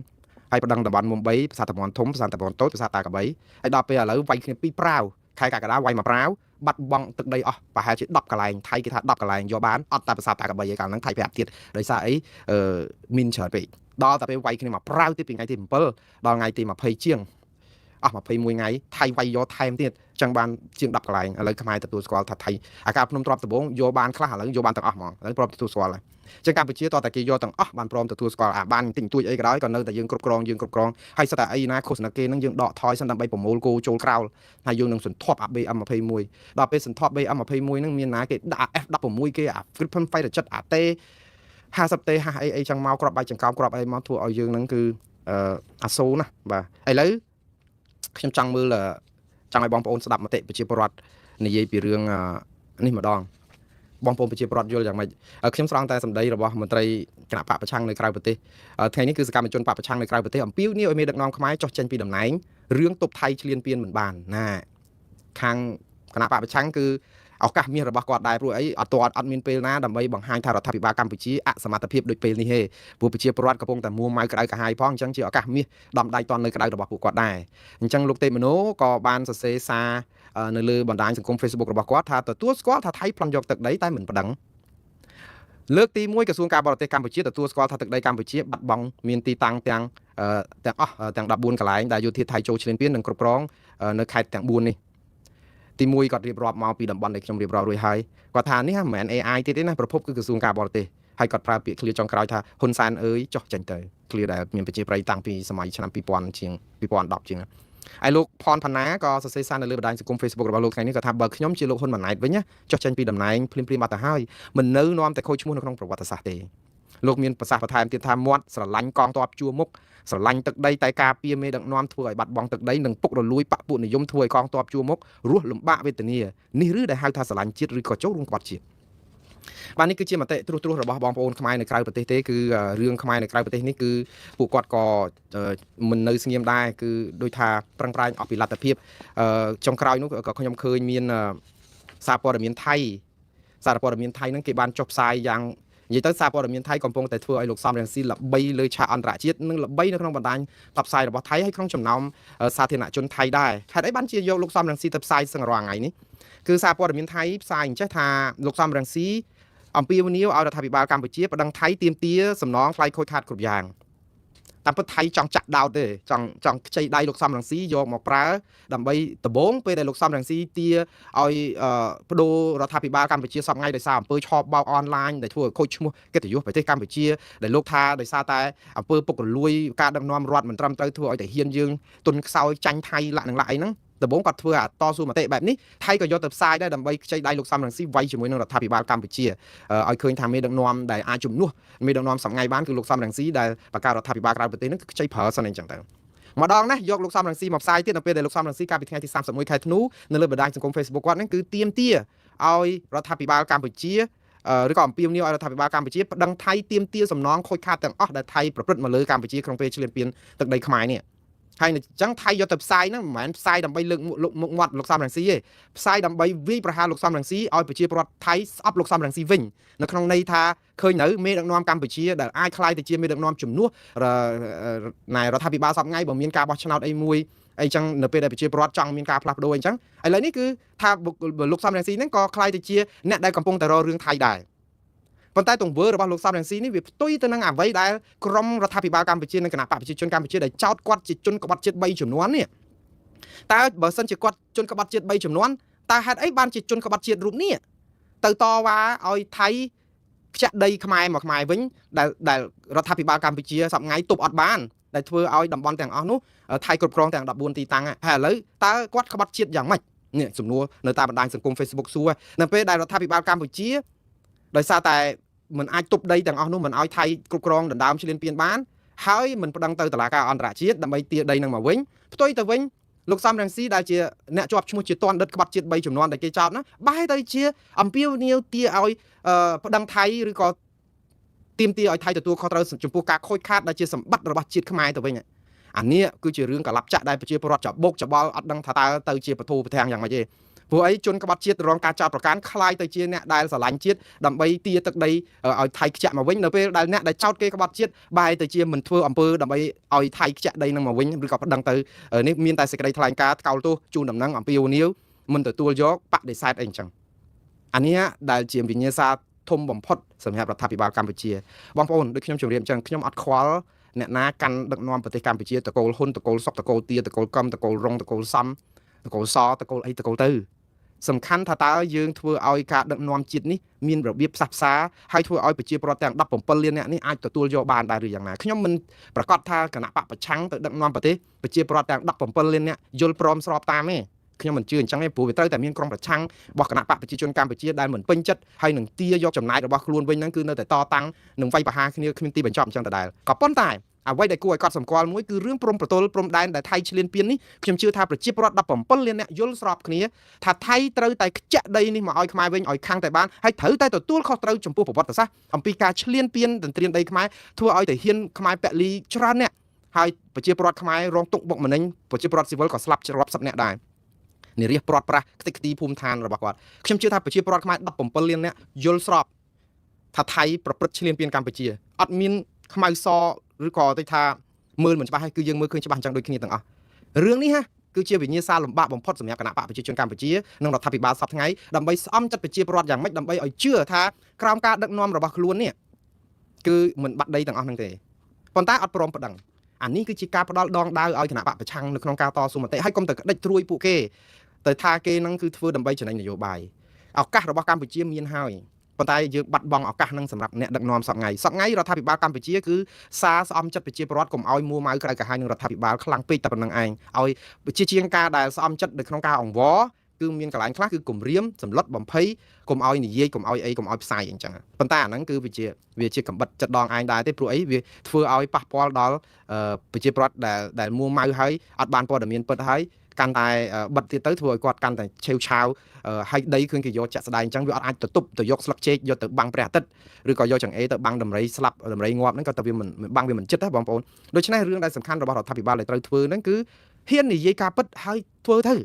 ហើយប្តឹងតំបន់មុំ3ភាសាតំបន់ធំភាសាតំបន់តូចភាសាតាកបីហើយដល់ពេលឥឡូវវាយគ្នាពីប្រាវខែកក្កដាវាយមកប្រាវបាត់បង់ទឹកដីអស់ប្រហែលជា10កន្លែងថៃគេថា10កន្លែងយកបានអត់តែភាសាតាកបីឯកាលហ្នឹងថៃប្រាប់ទៀតដោយសារអីមីនច្រើនពេកដល់តែពេលវាយគ្នាមកប្រាវទៀតពីថ្ងៃទី7ដល់ថ្ងៃទី20ជាងអស់21ថ្ងៃថៃវាយយកថែមទៀតចឹងបានជាង10កន្លែងឥឡូវខ្មែរទទួលស្គាល់ថាថៃអាការភ្នំទ្របដំបងយកបានខ្លះឥឡូវយកបានទាំងអស់ហ្មងឥឡូវព្រមទទួលស្គាល់ហើយចឹងកម្ពុជាតតែគេយកទាំងអស់បានព្រមទទួលស្គាល់បានទិញទួចអីក៏ដោយក៏នៅតែយើងគ្រប់គ្រងហើយស្ទើរតែអីណាឃោសនាគេនឹងយើងដកថយសិនដើម្បីប្រមូលគោចូលក្រោលហើយយើងនឹងសន្ធាប់ BM21 ដល់ពេលសន្ធាប់ BM21 នឹងមានណាគេដាក់ F16 គេអា Gripen Fighter Jet អាតេ50តេហាអីចឹងមកគ្រាប់បាយចង្កោមគ្រាប់អីមកធ្វើឲ្យយើងនឹងគឺអាសូរណាបាទឥឡូវខ្ញុំចង់មើលចង់ឲ្យបងប្អូនស្ដាប់មតិប្រជាពលរដ្ឋនិយាយពីរឿងនេះម្ដងបងប្អូនប្រជាពលរដ្ឋយល់យ៉ាងម៉េចខ្ញុំស្រង់តែសម្ដីរបស់មន្ត្រីគណៈបកប្រឆាំងនៅក្រៅប្រទេសថ្ងៃនេះគឺសកម្មជនបកប្រឆាំងនៅក្រៅប្រទេសអំពាវនាវឲ្យមេដឹកនាំខ្មែរចុះចេញពីតំណែងរឿងទប់ថៃឈ្លានពានមិនបានណាខាងគណៈបកប្រឆាំងគឺ ឱកាសមាសរបស់គាត់ដែរព្រោះអីអត់មានពេលណាដើម្បីបង្ហាញថារដ្ឋាភិបាលកម្ពុជាអសមត្ថភាពដូចពេលនេះទេព្រោះប្រជាពលរដ្ឋកំពុងតែមួម៉ៅក្តៅក្រហាយផងអញ្ចឹងជាឱកាសមាសដំដៃតន់នៅក្តៅរបស់ពួកគាត់ដែរអញ្ចឹងលោកទេពមនោក៏បានសរសេរសារនៅលើបណ្ដាញសង្គម Facebook របស់គាត់ថាទទួលស្គាល់ថាថៃប្លន់យកទឹកដីតែមិនប្តឹងលើកទី1ក្រសួងការបរទេសកម្ពុជាទទួលស្គាល់ថាទឹកដីកម្ពុជាបាត់បង់មានទីតាំងទាំងអស់ទាំង14កន្លែងដែលយោធាថៃចូលឈ្លានពាននិងគ្រប់គ្រងនៅខេត្តទាំង4នេះទី1គាត់រៀបរាប់មកពីតំបន់ដែលខ្ញុំរៀបរាប់រួចហើយគាត់ថានេះមិនមែន AI ទៀតទេណាប្រភពគឺក្រសួងការបរទេសហើយគាត់ប្រើពាក្យ clear ចុងក្រោយថាហ៊ុនសែនអើយចុះចេញទៅ clear ដែលមានប្រជាប្រិយតាំងពីសម័យឆ្នាំ2000ជាង2010ជាងហើយលោកផនផាណាក៏សរសេរសារនៅលើបណ្ដាញសង្គម Facebook របស់លោកថ្ងៃនេះក៏ថាបើខ្ញុំជាលោកហ៊ុនម៉ាណែតវិញណាចុះចេញពីតំណែងភ្លាមៗបាត់ទៅហើយមិននៅនាំតែខូចឈ្មោះនៅក្នុងប្រវត្តិសាស្ត្រទេលោកមានប្រសាសន៍បន្ថែមទៀតថាមាត់ស្រឡាញ់កងទ័ពជួរមុខស្រឡាញ់ទឹកដីតែការពារមេដឹកនាំធ្វើឲ្យបាត់បង់ទឹកដីនិងពុករលួយបកពួកនិយមធ្វើឲ្យកងទ័ពជួរមុខរស់លំបាកវេទនានេះឬដែលហៅថាស្រឡាញ់ជាតិឬក៏ចូលរួមក្បត់ជាតិបាទនេះគឺជាមតិត្រួសរបស់បងប្អូនខ្មែរនៅក្រៅប្រទេសទេគឺរឿងខ្មែរនៅក្រៅប្រទេសនេះគឺពួកគាត់ក៏មិននៅស្ងៀមដែរគឺដូចថាប្រឹងប្រែងអស់ពីលទ្ធភាពចុងក្រោយនោះក៏ខ្ញុំឃើញមានសារព័ត៌មានថៃហ្នឹងគេបានចុះផ្សាយយ៉ាងនិយាយទៅសារព័ត៌មានថៃកំពុងតែធ្វើឲ្យលោកសំរងស៊ីល្បីលើឆាកអន្តរជាតិនិងល្បីនៅក្នុងបណ្ដាញផ្សព្វផ្សាយរបស់ថៃហើយក្នុងចំណោមសាធារណជនថៃដែរហេតុអីបានជាយកលោកសំរងស៊ីទៅផ្សាយសឹងរាល់ថ្ងៃនេះគឺសារព័ត៌មានថៃផ្សាយអញ្ចេះថាលោកសំរងស៊ីអំពាវនាវឲ្យរដ្ឋាភិបាលកម្ពុជាប្តឹងថៃទាមទារសំណងថ្លៃខូចខាតគ្រប់យ៉ាងតាមពិតថៃចង់ចាក់ដោតទេចង់ខ្ចីដៃលោកសំរងស៊ីយកមកប្រើដើម្បីដំបងពេលដែលលោកសំរងស៊ីទាឲ្យបដូររដ្ឋាភិបាលកម្ពុជាសពថ្ងៃដោយសារអំពើឆបបោកអនឡាញដែលធ្វើឲ្យខូចឈ្មោះកិត្តិយសប្រទេសកម្ពុជាដែលលោកថាដោយសារតែអំពើពុករលួយការដឹកនាំរដ្ឋមិនត្រឹមត្រូវធ្វើឲ្យតែហ៊ានយើងទុនខ្សោយចាញ់ថៃលាក់នឹងលាក់អីហ្នឹងដំបងគាត់ធ្វើតស៊ូមតិបែបនេះថៃក៏យកទៅផ្សាយដែរដើម្បីខ្ចីដៃលោកសំរងស៊ីវាយជាមួយនឹងរដ្ឋាភិបាលកម្ពុជាឲ្យឃើញថាមេដឹកនាំដែលអាចជំនួសមេដឹកនាំសប្ងៃបានគឺលោកសំរងស៊ីដែលបង្កើតរដ្ឋាភិបាលក្រៅប្រទេសហ្នឹងគឺខ្ចីប្រើសិនអញ្ចឹងទៅម្ដងណាយកលោកសំរងស៊ីមកផ្សាយទៀតនៅពេលដែលលោកសំរងស៊ីកាលពីថ្ងៃទី31ខែធ្នូនៅលើបណ្ដាញសង្គម Facebook គាត់ហ្នឹងគឺទាមទារឲ្យរដ្ឋាភិបាលកម្ពុជាឬក៏អំពាវនាវឲ្យរដ្ឋាភិបាលកម្ពុជាប្តឹងថៃទាមទារសំណងខូចខាតទាំងអស់ដែលថៃប្រព្រឹត្តមកលើកម្ពុជាក្នុងពេលឈ្លានពានទឹកដីខ្មែរនេះហើយអញ្ចឹងថៃយកទៅផ្សាយហ្នឹងមិនមែនផ្សាយដើម្បីលើកមុខមាត់លោកសំរងស៊ីទេផ្សាយដើម្បីវាយប្រហារលោកសំរងស៊ីឲ្យប្រជាពលរដ្ឋថៃស្អប់លោកសំរងស៊ីវិញនៅក្នុងន័យថាឃើញនៅមេដឹកនាំកម្ពុជាដែលអាចក្លាយទៅជាមេដឹកនាំជំនួសណែរដ្ឋាភិបាលសពថ្ងៃបើមានការបោះឆ្នោតអីមួយអីចឹងនៅពេលដែលប្រជាពលរដ្ឋចង់មានការផ្លាស់ប្ដូរអីចឹងឥឡូវនេះគឺថាលោកសំរងស៊ីហ្នឹងក៏ក្លាយទៅជាអ្នកដែលកំពុងតែរករឿងថៃដែរប៉ុន្តែទង្វើរបស់លោកសំរងស៊ីនេះវាផ្ទុយទៅនឹងអ្វីដែលក្រមរដ្ឋាភិបាលកម្ពុជានិងគណៈបកប្រជាជនកម្ពុជាដែលចោទគាត់ជាជនក្បត់ជាតិ3ចំនួននេះតើបើសិនជាគាត់ជនក្បត់ជាតិ3ចំនួនតើហេតុអីបានជាជនក្បត់ជាតិរូបនេះទៅតវ៉ាឲ្យថៃខ្ចាក់ដីខ្មែរមកខ្មែរវិញដែលរដ្ឋាភិបាលកម្ពុជាសប្ងៃទប់អត់បានដែលធ្វើឲ្យតំបន់ទាំងអស់នោះថៃគ្រប់គ្រងទាំង14ទីតាំងហើយឥឡូវតើគាត់ក្បត់ជាតិយ៉ាងម៉េចនេះសំណួរនៅតាមបណ្ដាញសង្គម Facebook សួរនៅពេលដែលរដ្ឋាភិបាលកម្ពុជាដោយសារតែមិនអាចទប់ដីទាំងអស់នោះមិនឲ្យថៃគ្រប់គ្រងដណ្ដើមឈ្លានពានបានហើយមិនប្តឹងទៅតុលាការអន្តរជាតិដើម្បីទារដីនឹងមកវិញផ្ទុយទៅវិញលោកសំរងស៊ីដែលជាអ្នកជាប់ឈ្មោះជាតនដិតក្បត់ជាតិ3ចំនួនដែលគេចោទណាបែរទៅជាអំពាវនាវទារឲ្យប្តឹងថៃឬក៏ទាមទារឲ្យថៃទទួលខុសត្រូវចំពោះការខូចខាតដែលជាសម្បត្តិរបស់ជាតិខ្មែរទៅវិញអានេះគឺជារឿងកលាប់ចាក់ដែលប្រជាពលរដ្ឋច្បុកច្បល់អត់ដឹងថាតើទៅជាពធប្រធាងយ៉ាងម៉េចទេព្រោះអីជនក្បត់ជាតិរងការចោទប្រកាន់คล้ายទៅជាអ្នកដែលស្រឡាញ់ជាតិដើម្បីទារទឹកដីឲ្យថៃខ្ចាក់មកវិញនៅពេលដែលអ្នកដែលចោទគេក្បត់ជាតិបែរទៅជាមិនធ្វើអំពើដើម្បីឲ្យថៃខ្ចាក់ដីនឹងមកវិញឬក៏ប្តឹងទៅនេះមានតែសេចក្តីថ្លែងការណ៍ថ្កោលទោសជូនដំណឹងអំពាវនាវមិនទទួលយកបដិសេធអីអញ្ចឹងអានេះដែលជាវិញ្ញាសាធំបំផុតសម្រាប់រដ្ឋាភិបាលកម្ពុជាបងប្អូនដូចខ្ញុំជម្រាបអញ្ចឹងខ្ញុំអត់ខ្វល់អ្នកណាកាន់ដឹកនាំប្រទេសកម្ពុជាតកូលហ៊ុនតកូលសុកតកូលទាតកូលកំតកូលរុងតកូលសំតកូលសតកូលអីតកូលទៅសំខាន់ថាតើយើងធ្វើឲ្យការដឹកនាំជាតិនេះមានរបៀបផ្សះផ្សាហើយធ្វើឲ្យប្រជាពលរដ្ឋទាំង17លានអ្នកនេះអាចទទួលយកបានដែរឬយ៉ាងណាខ្ញុំមិនប្រកាសថាគណៈបកប្រឆាំងទៅដឹកនាំប្រទេសប្រជាពលរដ្ឋទាំង17លានអ្នកយល់ព្រមស្របតាមទេខ្ញុំមិនជឿអញ្ចឹងទេព្រោះវាត្រូវតែមានក្រុមប្រឆាំងរបស់គណៈបកប្រជាជនកម្ពុជាដែលមិនពេញចិត្តហើយនឹងទាយកចំណាយរបស់ខ្លួនវិញហ្នឹងគឺនៅតែតតាំងនឹងវាយប្រហារគ្នាគ្មានទីបញ្ចប់អញ្ចឹងដដែលក៏ប៉ុន្តែអ្វីដែលគួរឲ្យកត់សម្គាល់មួយគឺរឿងព្រំប្រទល់ព្រំដែនដែលថៃឈ្លានពាននេះខ្ញុំជឿថាប្រជាពលរដ្ឋ17លានអ្នកយល់ស្របគ្នាថាថៃត្រូវតែខ្ចាក់ដីនេះមកឲ្យខ្មែរវិញឲ្យខាំងតែបានហើយត្រូវតែទទួលខុសត្រូវចំពោះប្រវត្តិសាស្ត្រអំពីការឈ្លានពានទន្ទ្រានដីខ្មែរធ្វើឲ្យតែហ៊ានខ្មែរពលីច្រើនអ្នកហើយប្រជាពលរដ្ឋខ្មែររងទុក្ខបុកម្នេញប្រជាពលរដ្ឋស៊ីវិលក៏ស្លាប់រាប់សិបអ្នកដែរ នារីប្រត់ប្រាស់ខ្ទេចខ្ទីភូមិឋានរបស់គាត់ខ្ញុំជឿថាប្រជាពលរដ្ឋខ្មែរ17លាននាក់យល់ស្របថាថៃប្រព្រឹត្តឈ្លានពានកម្ពុជាអត់មានខ្មៅសឬក៏ទៅថាមើលមិនច្បាស់ហើយគឺយើងមើលឃើញច្បាស់អញ្ចឹងដូចគ្នាទាំងអស់រឿងនេះគឺជាវិញ្ញាសាលំបាកបំផុតសម្រាប់គណៈបកប្រជាជនកម្ពុជានិងរដ្ឋាភិបាលសពថ្ងៃដើម្បីស្អំចិត្តប្រជាពលរដ្ឋយ៉ាងម៉េចដើម្បីឲ្យជឿថាក្រោមការដឹកនាំរបស់ខ្លួននេះគឺមិនបាត់ដីទាំងអស់ហ្នឹងទេប៉ុន្តែអត់ព្រមប្តឹងអានេះគឺជាការផ្ដាល់ដងដាវឲ្យគណៈបកប្រឆាំងនៅក្នុងការតស៊ូមតិហើយកុំទៅក្តិចត្រួយពួកគេទៅថាគេហ្នឹងគឺធ្វើដើម្បីចំណេញនយោបាយឱកាសរបស់កម្ពុជាមានហើយប៉ុន្តែយើងបាត់បង់ឱកាសហ្នឹងសម្រាប់អ្នកដឹកនាំសប្ងៃរដ្ឋាភិបាលកម្ពុជាគឺសារស្អំចិត្តប្រជាពលរដ្ឋកុំឲ្យមួម៉ៅក្រៅកាហាយនឹងរដ្ឋាភិបាលខ្លាំងពេកតែប៉ុណ្្នឹងឯងឲ្យប្រជាជាងការដែលស្អំចិត្តនៅក្នុងការអង្វរគឺមានកន្លែងខ្លះគឺគំរាមសម្លុតបំភ័យកុំឲ្យនិយាយកុំឲ្យអីកុំឲ្យផ្សាយអញ្ចឹងប៉ុន្តែអាហ្នឹងគឺវាជាកំបិតចិត្តដងឯងដែរទេព្រោះអីវាធ្វើឲ្យប៉ះពាល់ដល់ប្រជាពលរដ្ឋដែលមួម៉ៅហើយអត់បានព័ត៌មានពិតហើយកាន់តែបិទទៀតទៅធ្វើឲ្យគាត់កាន់តែឆេវឆាវហើយដីឃើញគេយកចាក់ស្ដាយអញ្ចឹងវាអត់អាចទៅទប់ទៅយកស្លឹកចេកយកទៅបាំងព្រះអាទិត្យឬក៏យកចង្អេរទៅបាំងដំរីស្លាប់ដំរីងាប់ហ្នឹងក៏ទៅវាមិនបាំងវាមិនចិត្តដែរបងប្អូនដូច្នេះរឿងដែលសំខាន់របស់រដ្ឋាភិបាលដែលត្រូវធ្វើហ្នឹងគឺហ៊ាននិយាយការពិតហើយធ្វើទៅ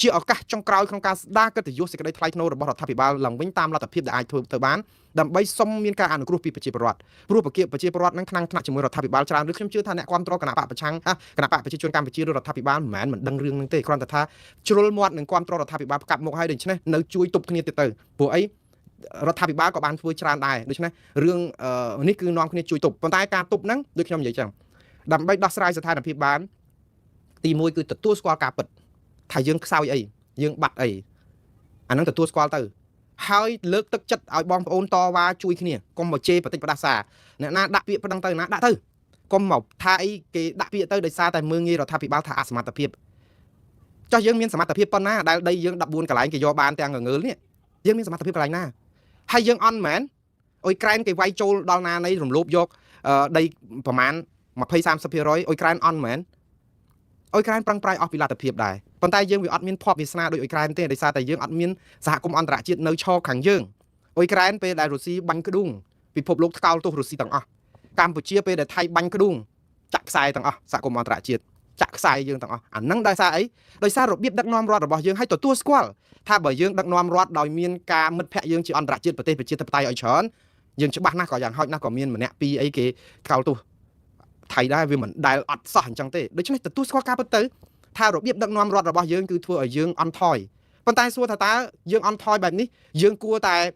ជាឱកាសចុងក្រោយក្នុងការស្ដារកិត្តិយសសេចក្តីថ្លៃថ្នូររបស់រដ្ឋាភិបាលឡើងវិញតាមលទ្ធភាពដែលអាចធ្វើទៅបានដើម្បីសុំមានការអនុគ្រោះពីប្រជាពលរដ្ឋព្រោះប្រជាពលរដ្ឋនឹងខ្លាំងថ្នាក់ជាមួយរដ្ឋាភិបាលច្រើនឬខ្ញុំជឿថាអ្នកគ្រប់គ្រងគណៈបកប្រឆាំងគណៈបកប្រជាជនកម្ពុជាឬរដ្ឋាភិបាលមិនមែនមិនដឹងរឿងនឹងទេគ្រាន់តែថាជ្រុលមាត់នឹងគ្រប់គ្រងរដ្ឋាភិបាលផ្កាប់មុខឲ្យដូច្នេះនៅជួយទប់គ្នាទៀតទៅព្រោះអីរដ្ឋាភិបាលក៏បានធ្វើច្រើនដែរដូច្នេះរឿងនេះគឺនាំគ្នាជួយទប់ប៉ុន្តែការទប់ហ្នឹងដូចខ្ញុំនិយាយចឹងដើម្បីដោះស្រាយស្ថានភាពបានទី1គឺទទួលស្គាល់ការពិតថាយើងខ្សោយអីយើងបាត់អីអាហ្នឹងទទួលស្គាល់ទៅហើយលើកទឹកចិត្តឲ្យបងប្អូនតវ៉ាជួយគ្នាកុំមកជេរបតិចផ្ដាសាអ្នកណាដាក់ពាក្យប្តឹងទៅណាដាក់ទៅកុំមកថាអីគេដាក់ពាក្យទៅដោយសារតែមើងងាយរដ្ឋាភិបាលថាអសមត្ថភាពចោះយើងមានសមត្ថភាពប៉ុណ្ណាដែលដីយើង14កន្លែងគេយកបានទាំងងើលនេះយើងមានសមត្ថភាពកន្លែងណាហើយយើងអន់មែនអុយក្រែនគេវាយចូលដល់ណានៃរំលោភយកដីប្រមាណ 20-30% អុយក្រែនអន់មែនអុយក្រែនប្រឹងប្រែងអស់ពីលទ្ធភាពដែរប៉ុន្តែយើងវាអត់មានភ័ព្វវាសនាដូចអុយក្រែនទេដោយសារតែយើងអត់មានសហគមន៍អន្តរជាតិនៅឈរខាងយើងអុយក្រែនពេលដែលរុស្ស៊ីបាញ់ក្ដួងពិភពលោកថ្កោលទោសរុស្ស៊ីទាំងអស់កម្ពុជាពេលដែលថៃបាញ់ក្ដួងចាក់ខ្សែទាំងអស់សហគមន៍អន្តរជាតិចាក់ខ្សែយើងទាំងអស់អាហ្នឹងដោយសារអីដោយសាររបៀបដឹកនាំរដ្ឋរបស់យើងឲ្យទទួលស្គាល់ថាបើយើងដឹកនាំរដ្ឋដោយមានការមិត្តភ័ក្តិយើងជាអន្តរជាតិប្រទេសប្រជាធិបតេយ្យឲ្យច្រើនយើងច្បាស់ណាស់ក៏យ៉ាងហោចណាស់ក៏មានម្នាក់ពីរអីគេថ្កោលទោសថៃដែរវាមិនដែលអត់សោះអញ្ចឹងទេដូច្នេះទទួលស្គាល់ការពិតទៅថារបៀបដឹកនាំរដ្ឋរបស់យើងគឺធ្វើឲ្យយើងអន់ថយប៉ុន្តែសួរថាតើយើងអន់ថយបែបនេះយើងគួរតែ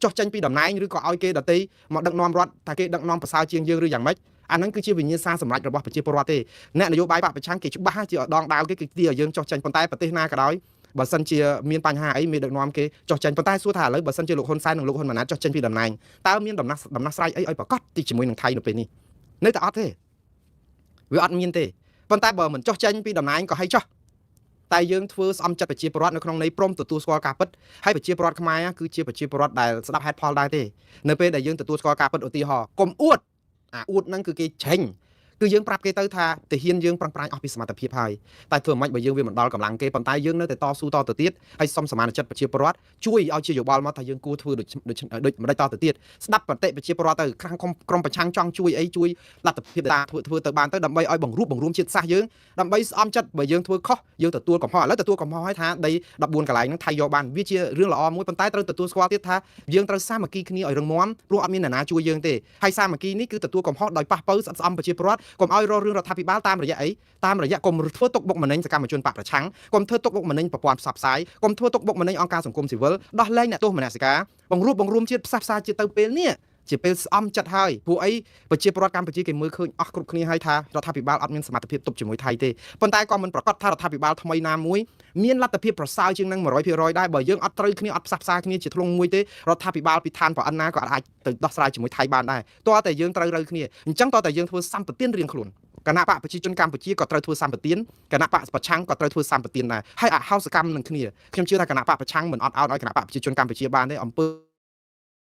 ចុះចេញពីតំណែងឬក៏ឲ្យគេដទៃមកដឹកនាំរដ្ឋថាគេដឹកនាំប្រសើរជាងយើងឬយ៉ាងម៉េចអាហ្នឹងគឺជាវិញ្ញាសាសម្រាប់របស់ប្រជាពលរដ្ឋទេអ្នកនយោបាយបកប្រឆាំងគេច្បាស់ជាដងដាវគេគឺទីឲ្យយើងចុះចេញប៉ុន្តែប្រទេសណាក៏ដោយបើសិនជាមានបញ្ហាអីមានដឹកនាំគេចុះចេញប៉ុន្តែសួរថាឥឡូវបើសិនជាលោកហ៊ុនសែននិងលោកហ៊ុនម៉ាណែតចុះចេញពីតំណែងតើមានដំណោះស្រាយអីឲ្យប្រកាសទីជាមួយនឹងថៃនៅពេលនេះនៅតែអត់ទេវាអត់មានទេប៉ុន្តែបើមិនចុះចេញពីតំណែងក៏ឲ្យចុះតែយើងធ្វើស្អំចិត្តប្រជាពលរដ្ឋនៅក្នុងន័យព្រមទទួលស្គាល់ការពិតហើយប្រជាពលរដ្ឋខ្មែរគឺជាប្រជាពលរដ្ឋដែលស្ដាប់ហេតុផលដែរទេនៅពេលដែលយើងទទួលស្គាល់ការពិតឧទាហរណ៍កុំអួតអួតហ្នឹងគឺគេចេញគឺយើងប្រាប់គេទៅថាទាហានយើងប្រឹងប្រែងអស់ពីសមត្ថភាពហើយតែធ្វើមិនខ្មិចបើយើងវាមិនដល់កម្លាំងគេប៉ុន្តែយើងនៅតែតស៊ូតទៅទៀតហើយសុំសមានចិត្តប្រជាពលរដ្ឋជួយឲ្យជាយោបល់មកថាយើងគួរធ្វើដូចមិនតទៅទៀតស្ដាប់ប្រតិប្រជាពលរដ្ឋទៅខាងក្រុមប្រឆាំងចង់ជួយអីជួយលទ្ធភាពដែលធ្វើទៅបានទៅដើម្បីឲ្យបង្រួមជាតិសាសន៍យើងដើម្បីស្អំចិត្តបើយើងធ្វើខុសយើងទទួលកំហុសឥឡូវទទួលកំហុសឲ្យថាដី14កន្លែងហ្នឹងថៃយកបានវាជារឿងល្អមួយប៉ុន្តែត្រូវទទួលស្គាល់ទៀតថាយើងត្រូវសាមគ្គីគ្នាឲ្យរឹងមាំព្រោះអត់មានអ្នកណាជួយយើងទេហើយសាមគ្គីនេះគឺទទួលកំហុសដោយប៉ះប៉ូវស្អិតស្អំប្រជាពលរដ្ឋកុំឲ្យរករឿងរដ្ឋាភិបាលតាមរយៈអីតាមរយៈកុំធ្វើទុកបុកម្នេញសកម្មជនបកប្រឆាំងកុំធ្វើទុកបុកម្នេញប្រព័ន្ធផ្សព្វផ្សាយកុំធ្វើទុកបុកម្នេញអង្គការសង្គមស៊ីវិលដោះលែងអ្នកទោសមនសិការបង្រួមជាតិផ្សះផ្សាជាតិទៅពេលនេះជាពេលស្អំចិត្តហើយព្រោះអីប្រជាពលរដ្ឋកម្ពុជាគេមើលឃើញអស់គ្រប់គ្នាហើយថារដ្ឋាភិបាលអត់មានសមត្ថភាពទប់ជាមួយថៃទេប៉ុន្តែក៏មិនប្រកាសថារដ្ឋាភិបាលថ្មីណាមួយមានលទ្ធភាពប្រសើរជាងនឹង 100% ដែរបើយើងអត់ត្រូវគ្នាអត់ផ្សះផ្សាគ្នាជាធ្លុងមួយទេរដ្ឋាភិបាលពីឋានប្រអិនណាក៏អាចទៅដោះស្រាយជាមួយថៃបានដែរតើតែយើងត្រូវរើគ្នាអញ្ចឹងតើតែយើងធ្វើសម្បទានរៀងខ្លួនគណៈបកប្រជាជនកម្ពុជាក៏ត្រូវធ្វើសម្បទានគណៈបកប្រឆាំងក៏ត្រូវធ្វើសម្បទានដែរហើយអហោសកម្មនឹងគ្នាខ្ញុំជឿថាគណៈបកប្រឆាំងមិនអត់ឲ្យគណៈបកប្រជាជនកម្ពុជាបានទេអំពើ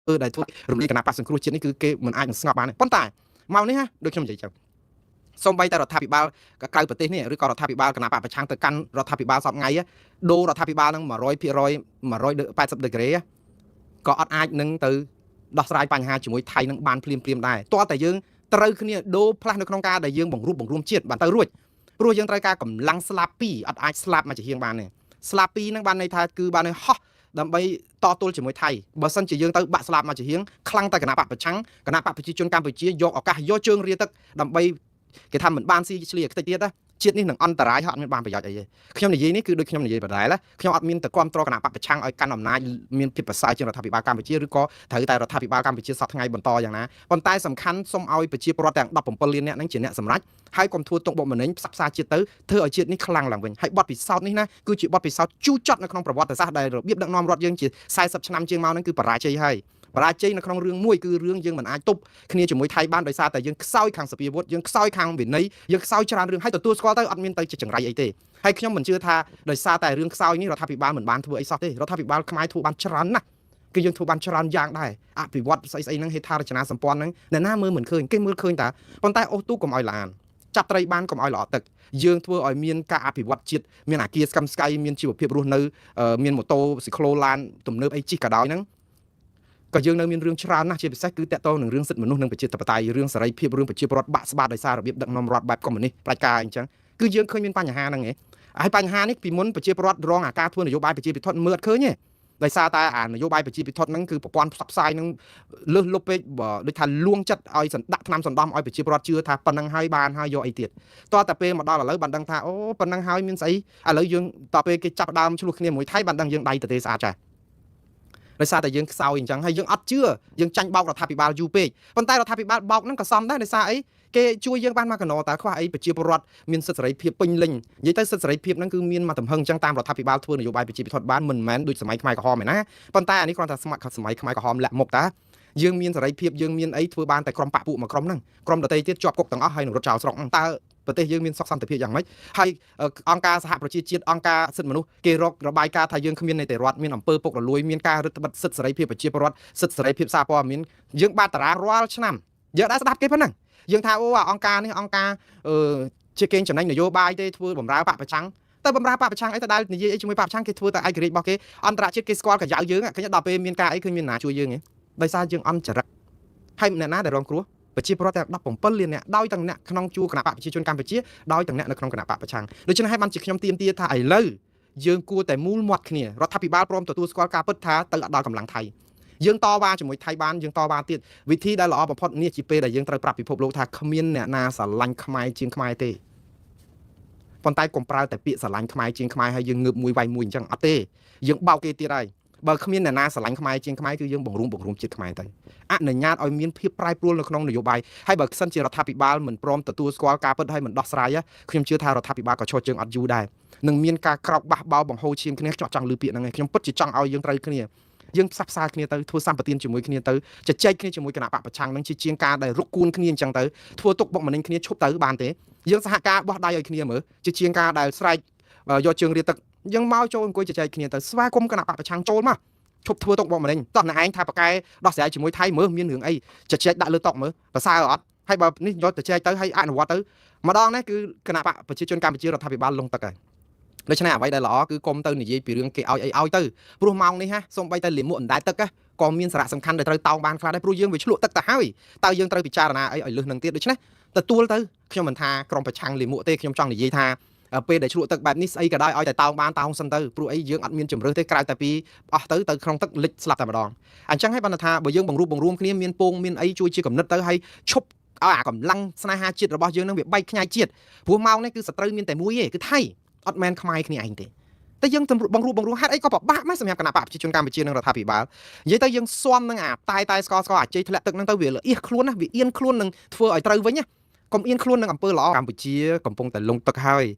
ដែលធ្វើរំលាយគណៈបកសង្គ្រោះជាតិនេះគឺគេមិនអាចនឹងស្ងប់បានទេប៉ុន្តែមកនេះដូចខ្ញុំនិយាយចឹងសូម្បីតែរដ្ឋាភិបាលក្រៅប្រទេសនេះឬក៏រដ្ឋាភិបាលគណៈបកប្រឆាំងទៅកាន់រដ្ឋាភិបាលសពថ្ងៃដូររដ្ឋាភិបាលនឹង 100% 180 ដឺក្រេក៏អត់អាចនឹងទៅដោះស្រាយបញ្ហាជាមួយថៃនឹងបានភ្លាមដែរតើតែយើងត្រូវគ្នាដូរផ្លាស់នៅក្នុងការដែលយើងបង្រួមជាតិបានទៅរួចព្រោះយើងត្រូវការកម្លាំងស្លាប់ពីរអត់អាចស្លាប់មកជាហៀងបានទេ ស្លាប់ពីរហ្នឹងបានន័យថាគឺបានន័យហោះដើម្បីតទល់ជាមួយថៃបើសិនជាយើងទៅបាក់ស្លាប់មកជាហៀងខ្លាំងតែគណៈបកប្រឆាំងគណៈបកប្រជាជនកម្ពុជាយកឱកាសយកជើងរាទឹកដើម្បីគេថាមិនបានស៊ីឆ្លៀខ្ទេចទៀតណាជាតិនេះនឹងអន្តរាយហើយអត់មានបានប្រយោជន៍អីទេខ្ញុំនិយាយនេះគឺដូចខ្ញុំនិយាយបដិលខ្ញុំអត់មានតែគ្រប់គ្រងគណៈបកប្រឆាំងឲ្យកាន់អំណាចមានភាពប្រសើរជាងរដ្ឋាភិបាលកម្ពុជាឬក៏ត្រូវតែរដ្ឋាភិបាលកម្ពុជាសប្តាហ៍ថ្ងៃបន្តយ៉ាងណាប៉ុន្តែសំខាន់សូមឲ្យប្រជាពលរដ្ឋទាំង17លាននាក់ហ្នឹងជាអ្នកសម្រេចហើយកុំធ្វើទុកបុកម្នេញផ្សះផ្សាជាតិទៅធ្វើឲ្យជាតិនេះខ្លាំងឡើងវិញហើយបទពិសោធន៍នេះណាគឺជាបទពិសោធន៍ជូរចត់នៅក្នុងប្រវត្តិសាស្ត្រដែលរបៀបដឹកនាំរដ្ឋយើងជា40ឆ្នាំជាងមកហ្នឹងគឺបរាជ័យហើយបរាជ័យនៅក្នុងរឿងមួយគឺរឿងយើងមិនអាចទប់គ្នាជាមួយថៃបានដោយសារតែយើងខ្សោយខាងសពាវុធយើងខ្សោយខាងវិន័យយើងខ្សោយច្រើនរឿងហើយទទួលស្គាល់ទៅអត់មានទៅជាចង្រៃអីទេហើយខ្ញុំមិនជឿថាដោយសារតែរឿងខ្សោយនេះរដ្ឋាភិបាលមិនបានធ្វើអីសោះទេរដ្ឋាភិបាលខ្មែរធ្វើបានច្រើនណាស់គឺយើងធ្វើបានច្រើនយ៉ាងដែរអភិវឌ្ឍស្អីហ្នឹងហេដ្ឋារចនាសម្ព័ន្ធហ្នឹងអ្នកណាមើលមិនឃើញគេមើលឃើញតាប៉ុន្តែអូសទូកុំឲ្យឡានចាប់ត្រីបានកុំឲ្យល្អទឹកយើងធ្វើឲ្យមានការអភិវឌ្ឍជាតិមានអាគារស្កឹមស្កៃមានជីវភាពរស់នៅមានម៉ូតូស៊ីក្លូឡានទំនើបអីជិះក៏ដោយហ្នឹងក៏យើងនៅមានរឿងច្រើនណាស់ជាពិសេសគឺតកតងនឹងរឿងសិទ្ធិមនុស្សនិងប្រជាធិបតេយ្យរឿងសេរីភាពរឿងប្រជាពលរដ្ឋបាក់ស្បាតដោយសាររបៀបដឹកនាំរដ្ឋបែបកុម្មុយនីសផ្ដាច់ការអញ្ចឹងគឺយើងឃើញមានបញ្ហាហ្នឹងឯងហើយបញ្ហានេះពីមុនប្រជាពលរដ្ឋរងអាការធ្វើនយោបាយប្រជាពិធមើលអត់ឃើញទេដោយសារតែអានយោបាយប្រជាពិធហ្នឹងគឺប្រព័ន្ធផ្សព្វផ្សាយហ្នឹងលើសលប់ពេកដូចថាលួងចិត្តឲ្យដាក់ថ្នាំសណ្ដំឲ្យប្រជាពលរដ្ឋជឿថាប៉ុណ្ណឹងហើយបានហើយយកអីទៀតតោះតែពេលមកដល់ឥឡូវបានដឹងថាអូប៉ុណ្ណឹងហើយមានស្អីឥឡូវយើងតទៅពេលគេចាប់ដើមឆ្លោះគ្នាមួយថៃបានដឹងយើងដៃទៅទេស្អាតចាដោយសារតែយើងខ្សោយអញ្ចឹងហើយយើងអត់ជឿយើងចាញ់បោករដ្ឋាភិបាលយូរពេកប៉ុន្តែរដ្ឋាភិបាលបោកហ្នឹងក៏សមដែរដោយសារអីគេជួយយើងបានមកកណោតើខ្វះអីប្រជាពលរដ្ឋមានសិទ្ធិសេរីភាពពេញលេញនិយាយទៅសិទ្ធិសេរីភាពហ្នឹងគឺមានមកទំហឹងអញ្ចឹងតាមរដ្ឋាភិបាលធ្វើនយោបាយប្រជាពិធបានមិនមែនដូចសម័យខ្មែរក្រហមឯណាប៉ុន្តែអានេះគ្រាន់តែសម័យខ្មែរក្រហមលាក់មុខតាយើងមានសេរីភាពយើងមានអីធ្វើបានតែក្រុមបកពួកមួយក្រុមហ្នឹងក្រុមដទៃទៀតជាប់គុកទាំងអស់ហើយនឹងរត់ចោលស្រុកតើប្រទេសយើងមានសុខសន្តិភាពយ៉ាងម៉េចហើយអង្គការសហប្រជាជាតិអង្គការសិទ្ធិមនុស្សគេរករបាយការណ៍ថាយើងគ្មាននីតិរដ្ឋមានអំពើពុករលួយមានការរឹតបន្តឹងសិទ្ធិសេរីភាពប្រជាពលរដ្ឋសិទ្ធិសេរីភាពសារព័ត៌មានយើងបាត់តារាងរាល់ឆ្នាំយើងដែរស្ដាប់គេប៉ុណ្ណឹងយើងថាអូអង្គការនេះអង្គការជាកេងចំណេញនយោបាយទេធ្វើបំរើបកប្រឆាំងទៅបំរើបកប្រឆាំងអីទៅដែលនិយាយអីជាមួយបកប្រឆាំងគេធ្វើតែឯករាជ្យរបស់គេអន្តរជាតិគេស្គាល់កញ្ចៅយើងឃើញដល់ពេលមានការអីឃើញមានណាជួយយើងទេដោយសារយើងអន់ចរិតហើយអ្នកណាដែលរងគ្រោះប្រជាពលរដ្ឋទាំង17លានអ្នកដោយទាំងអ្នកក្នុងជួរគណៈបកប្រជាជនកម្ពុជាដោយទាំងអ្នកនៅក្នុងគណៈបកប្រឆាំងដូច្នេះហើយបានជាខ្ញុំទាមទារថាឥឡូវយើងគួរតែមូលមាត់គ្នារដ្ឋាភិបាលព្រមទទួលស្គាល់ការពិតថាទៅដល់កម្លាំងថៃយើងតវ៉ាជាមួយថៃបានយើងតវ៉ាទៀតវិធីដែលល្អបំផុតនេះជាពេលដែលយើងត្រូវប្រាប់ពិភពលោកថាគ្មានអ្នកណាស្រឡាញ់ខ្មែរជាងខ្មែរទេប៉ុន្តែកុំប្រើតែពាក្យស្រឡាញ់ខ្មែរជាងខ្មែរហើយយើងងើបមួយវាយមួយអញ្ចឹងអត់ទេយើងបោកគេទៀតហើយបើគ្មានអ្នកណាស្រឡាញ់ខ្មែរជាងខ្មែរគឺយើងបង្រួមជាតិខ្មែរទៅអនុញ្ញាតឲ្យមានភាពប្រែប្រួលនៅក្នុងនយោបាយហើយបើសិនជារដ្ឋាភិបាលមិនព្រមទទួលស្គាល់ការពិតហើយមិនដោះស្រាយខ្ញុំជឿថារដ្ឋាភិបាលក៏ឈរជើងអត់យូរដែរនឹងមានការក្រោកបះបោបង្ហូរឈាមគ្នាចង់ឮពាក្យហ្នឹងឯងខ្ញុំពិតជាចង់ឲ្យយើងត្រូវគ្នាយើងផ្សះផ្សាគ្នាទៅធ្វើសម្បទានជាមួយគ្នាទៅជជែកគ្នាជាមួយគណៈបកប្រឆាំងនឹងជាជាងការដែលរុកគួនគ្នាអញ្ចឹងទៅធ្វើទុកបុកម្នេញគ្នាឈប់ទៅបានទេយើងសហការបោះដៃឲ្យគ្នាមើលជាជាងការដែលស្រែកយកជើងរាទឹកយើងមកចូលអង្គុយជជែកគ្នាទៅស្វាគមន៍គណៈបកប្រឆាំងចូលមកឈប់ធ្វើទុកបុកម្នេញតោះណែឯងថាប្រកែដោះស្រាយជាមួយថៃមើលមានរឿងអីជជែកដាក់លើតុមើលប្រសើរអត់ហើយបើនេះយកទៅជែកទៅហើយអនុវត្តទៅម្ដងនេះគឺគណៈបកប្រជាជនកម្ពុជារដ្ឋាភិបាលលងទឹកហើយដូច្នេះអ្វីដែលល្អគឺកុំទៅនិយាយពីរឿងគេឲ្យអីឲ្យទៅព្រោះម៉ោងនេះសូម្បីតែលាមកអណ្ដែតទឹកក៏មានសារៈសំខាន់ដែលត្រូវតោងបានខ្លះដែរព្រោះយើងវាឆ្លក់ទឹកទៅហើយតើយើងត្រូវពិចារណាអីឲ្យលឹះនឹងទៀតដូច្នេះទទួលទៅខ្ញុំមិនថាក្រុមប្រឆាំងលាមកទេខ្ញុំចង់និយាយថាពេលដែលឆ្លក់ទឹកបែបនេះស្អីក៏ដោយឲ្យតែតោងបានតោងសិនទៅព្រោះអីយើងអត់មានជំរឿសទេក្រៅតែពីអស់ទៅក្នុងទឹកលិចស្លាប់តែម្ដងអញ្ចឹងហើយបានថាបើយើងបង្រួមគ្នាមានពងមានអីជួយជាកំណត់ទៅហើយឈប់ឲ្យអាកម្លាំងស្នេហាជាតិរបស់យើងនឹងវាបែកខ្ញែកជាតិព្រោះម៉ោងនេះគឺសត្រូវមានតែមួយទេគឺថៃអត់មែនខ្មែរគ្នាឯងទេតែយើងបង្រួមហេតុអីក៏ពិបាកម៉េចសម្រាប់គណៈបកប្រជាជនកម្ពុជានិងរដ្ឋាភិបាលនិយាយទៅយើងស៊ាំនឹងអាតែស្កអាជ័យធ្លាក់ទឹកហ្នឹងទៅវាលអៀសខ្លួនណាវាអៀនខ្លួននឹងធ្វើឲ្យត្រូវវិញណាកុំអៀនខ្លួននឹងអំពើល្អកម្ពុជាកំពុងតែលងទឹកហើយ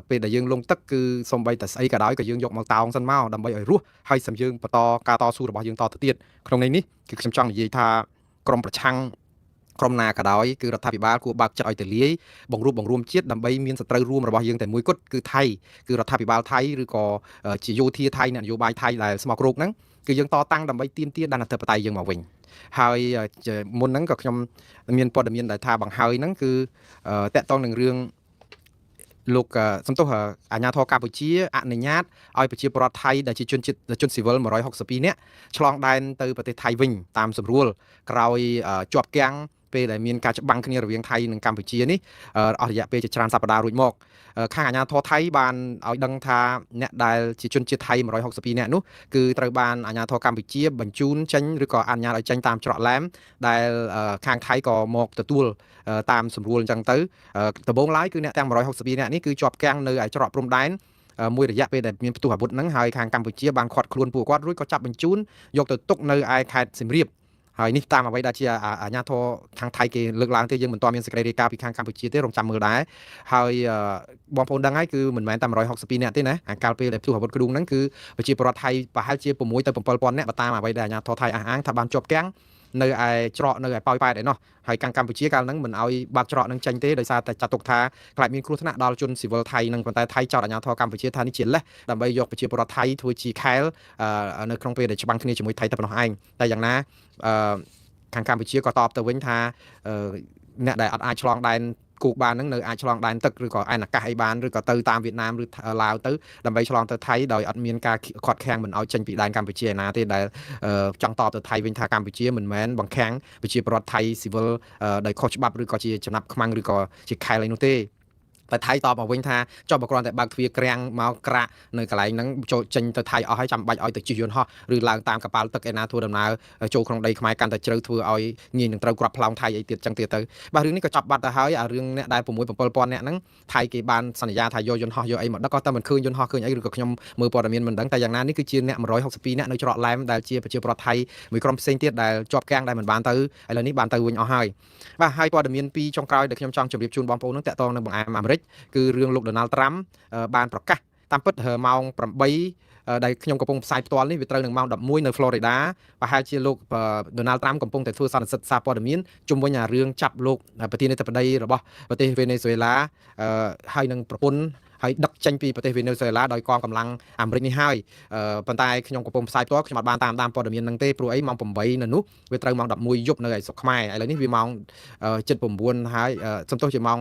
ពេលដែលយើងលងទឹកគឺសំបីតែស្អីក៏ដោយក៏យើងយកមកតោងសិនមកដើម្បីឲ្យរស់ហើយសម្យើងបន្តការតស៊ូរបស់យើងតទៅទៀតក្នុងនេះគឺខ្ញុំចង់និយាយថាក្រមប្រឆាំងក្រុមណាក៏ដោយគឺរដ្ឋាភិបាលគួរបើកចិត្តឲ្យទូលាយបង្រួមជាតិដើម្បីមានសត្រូវរួមរបស់យើងតែមួយគត់គឺថៃគឺរដ្ឋាភិបាលថៃឬក៏ជាយោធាថៃអ្នកនយោបាយថៃដែលស្មោករោគហ្នឹងគឺយើងតតាំងដើម្បីទាមទារអធិបតេយ្យយើងមកវិញហើយមុនហ្នឹងក៏ខ្ញុំមានព័ត៌មានដែលថាបង្ហើយហ្នឹងគឺតកតងនឹងរឿងលោកសំទោសអាជ្ញាធរកម្ពុជាអនុញ្ញាតឲ្យប្រជាពលរដ្ឋថៃដែលជាជនស៊ីវិល162នាក់ឆ្លងដែនទៅប្រទេសថៃវិញតាមស្រួលក្រោយជាប់គាំង ពេលដែលមានការច្បាំងគ្នារវាងថៃនិងកម្ពុជានេះអស់រយៈពេលជាច្រើនសប្តាហ៍រួចមកខាងអាជ្ញាធរថៃបានឲ្យដឹងថាអ្នកដែលជាជនជាតិថៃ162នាក់នោះគឺត្រូវបានអាជ្ញាធរកម្ពុជាបញ្ជូនចេញឬក៏អនុញ្ញាតឲ្យចេញតាមច្រកឡែមដែលខាងថៃក៏មកទទួលតាមសម្រួលអញ្ចឹងទៅដំបូងឡើយគឺអ្នកទាំង162នាក់នេះគឺជាប់គាំងនៅឯច្រកព្រំដែនមួយរយៈពេលដែលមានផ្ទុះអាវុធហ្នឹងហើយខាងកម្ពុជាបានឃាត់ខ្លួនពួកគាត់រួចក៏ចាប់បញ្ជូនយកទៅទុកនៅឯខេត្តសៀមរាបហើយនេះតាមអ្វីដែលជាអាជ្ញាធរខាងថៃគេលើកឡើងទេយើងមិនទាន់មានសេចក្តីរាយការណ៍ពីខាងកម្ពុជាទេរងចាំមើលដែរហើយបងប្អូនដឹងហើយគឺមិនមែនតែ162នាក់ទេណាអាកាលពេលដែលផ្ទុះអាវុធគ្រូហ្នឹងគឺប្រជាពលរដ្ឋថៃប្រហែលជា6ទៅ7000នាក់តាមអ្វីដែលអាជ្ញាធរថៃអះអាងថាបានជាប់គាំងនៅឯច្រកនៅឯប៉ោយប៉ែតឯណោះហើយខាងកម្ពុជាកាលហ្នឹងមិនឲ្យបើកច្រកហ្នឹងចេញទេដោយសារតែចាត់ទុកថាខ្លាចមានគ្រោះថ្នាក់ដល់ជនស៊ីវិលថៃនឹងប៉ុន្តែថៃចោទអាជ្ញាធរកម្ពុជាថានេះជាលេសដើម្បីយកប្រជាពលរដ្ឋថៃធ្វើជាខែលនៅក្នុងពេលដែលច្បាំងគ្នាជាមួយថៃតែប៉ុណ្ណោះឯងតែយ៉ាងណាខាងកម្ពុជាក៏តបទៅវិញថាអ្នកដែលអត់អាចឆ្លងដែនគូបានហ្នឹងនៅអាចឆ្លងដែនទឹកឬក៏ឯកអាកាសអីបានឬក៏ទៅតាមវៀតណាមឬឡាវទៅដើម្បីឆ្លងទៅថៃដោយអត់មានការខាត់ខាំងមិនឲ្យចេញពីដែនកម្ពុជាឯណាទេដែលចង់តបទៅថៃវិញថាកម្ពុជាមិនមែនបង្ខាំងប្រជាពលរដ្ឋថៃស៊ីវិលដោយខុសច្បាប់ឬក៏ជាចំណាប់ខ្មាំងឬក៏ជាខែលអីនោះទេតែថៃតបមកវិញថាចុះបើគ្រាន់តែបើកទ្វារក្រាំងមកក្រាក់នៅកន្លែងហ្នឹងចូលចេញទៅថៃអស់ហើយចាំបាច់ឲ្យទៅជិះយន្តហោះឬឡើងតាមកប៉ាល់ទឹកឯណាធ្វើដំណើរចូលក្នុងដីខ្មែរកាន់តែជ្រៅធ្វើឲ្យងាយនឹងត្រូវគ្រាប់ផ្លោងថៃអីទៀតចឹងទៀតទៅបាទរឿងនេះក៏ចាប់បាត់ទៅហើយអារឿងអ្នកដែល6 7000នាក់ហ្នឹងថៃគេបានសន្យាថាយកយន្តហោះយកអីមកដឹកក៏តែមិនឃើញយន្តហោះឃើញអីឬក៏ខ្ញុំមើលព័ត៌មានមិនដឹងតែយ៉ាងណានេះគឺជាអ្នក162នាក់នៅច្រកឡែមដែលជាប្រជាពលរដ្ឋថៃមួយក្រុមផ្សេងទៀតដែលជាប់គាំងដែលមិនបានទៅឥឡូវនេះបានទៅវិញអស់ហើយបាទហើយព័ត៌មានពីចុងក្រោយដែលខ្ញុំចង់ជម្រាបជូនបងប្អូនហ្នឹងតាក់ទងនឹងបង្អែមអាមេរិកគឺរឿងលោក Donald Trump បានប្រកាសតាមពិតម៉ោង8ដែលខ្ញុំកំពុងផ្សាយផ្ទាល់នេះវាត្រូវនឹងម៉ោង11នៅ Florida ប្រហែលជាលោក Donald Trump កំពុងតែធ្វើសន្និសីទសារព័ត៌មានជុំវិញអារឿងចាប់លោកប្រធានាធិបតីរបស់ប្រទេស Venezuela ហើយនឹងប្រពន្ធហើយដឹកចេញពីប្រទេស Venezuela ដោយកងកម្លាំងអាមេរិកនេះហើយប៉ុន្តែខ្ញុំកំពុងផ្សាយផ្ទាល់ខ្ញុំអត់បានតាមព័ត៌មានហ្នឹងទេព្រោះអីម៉ោង8នៅនោះវាត្រូវម៉ោង11យប់នៅឯស្រុកខ្មែរឥឡូវនេះវាម៉ោង7:09ហើយសំទោសជាម៉ោង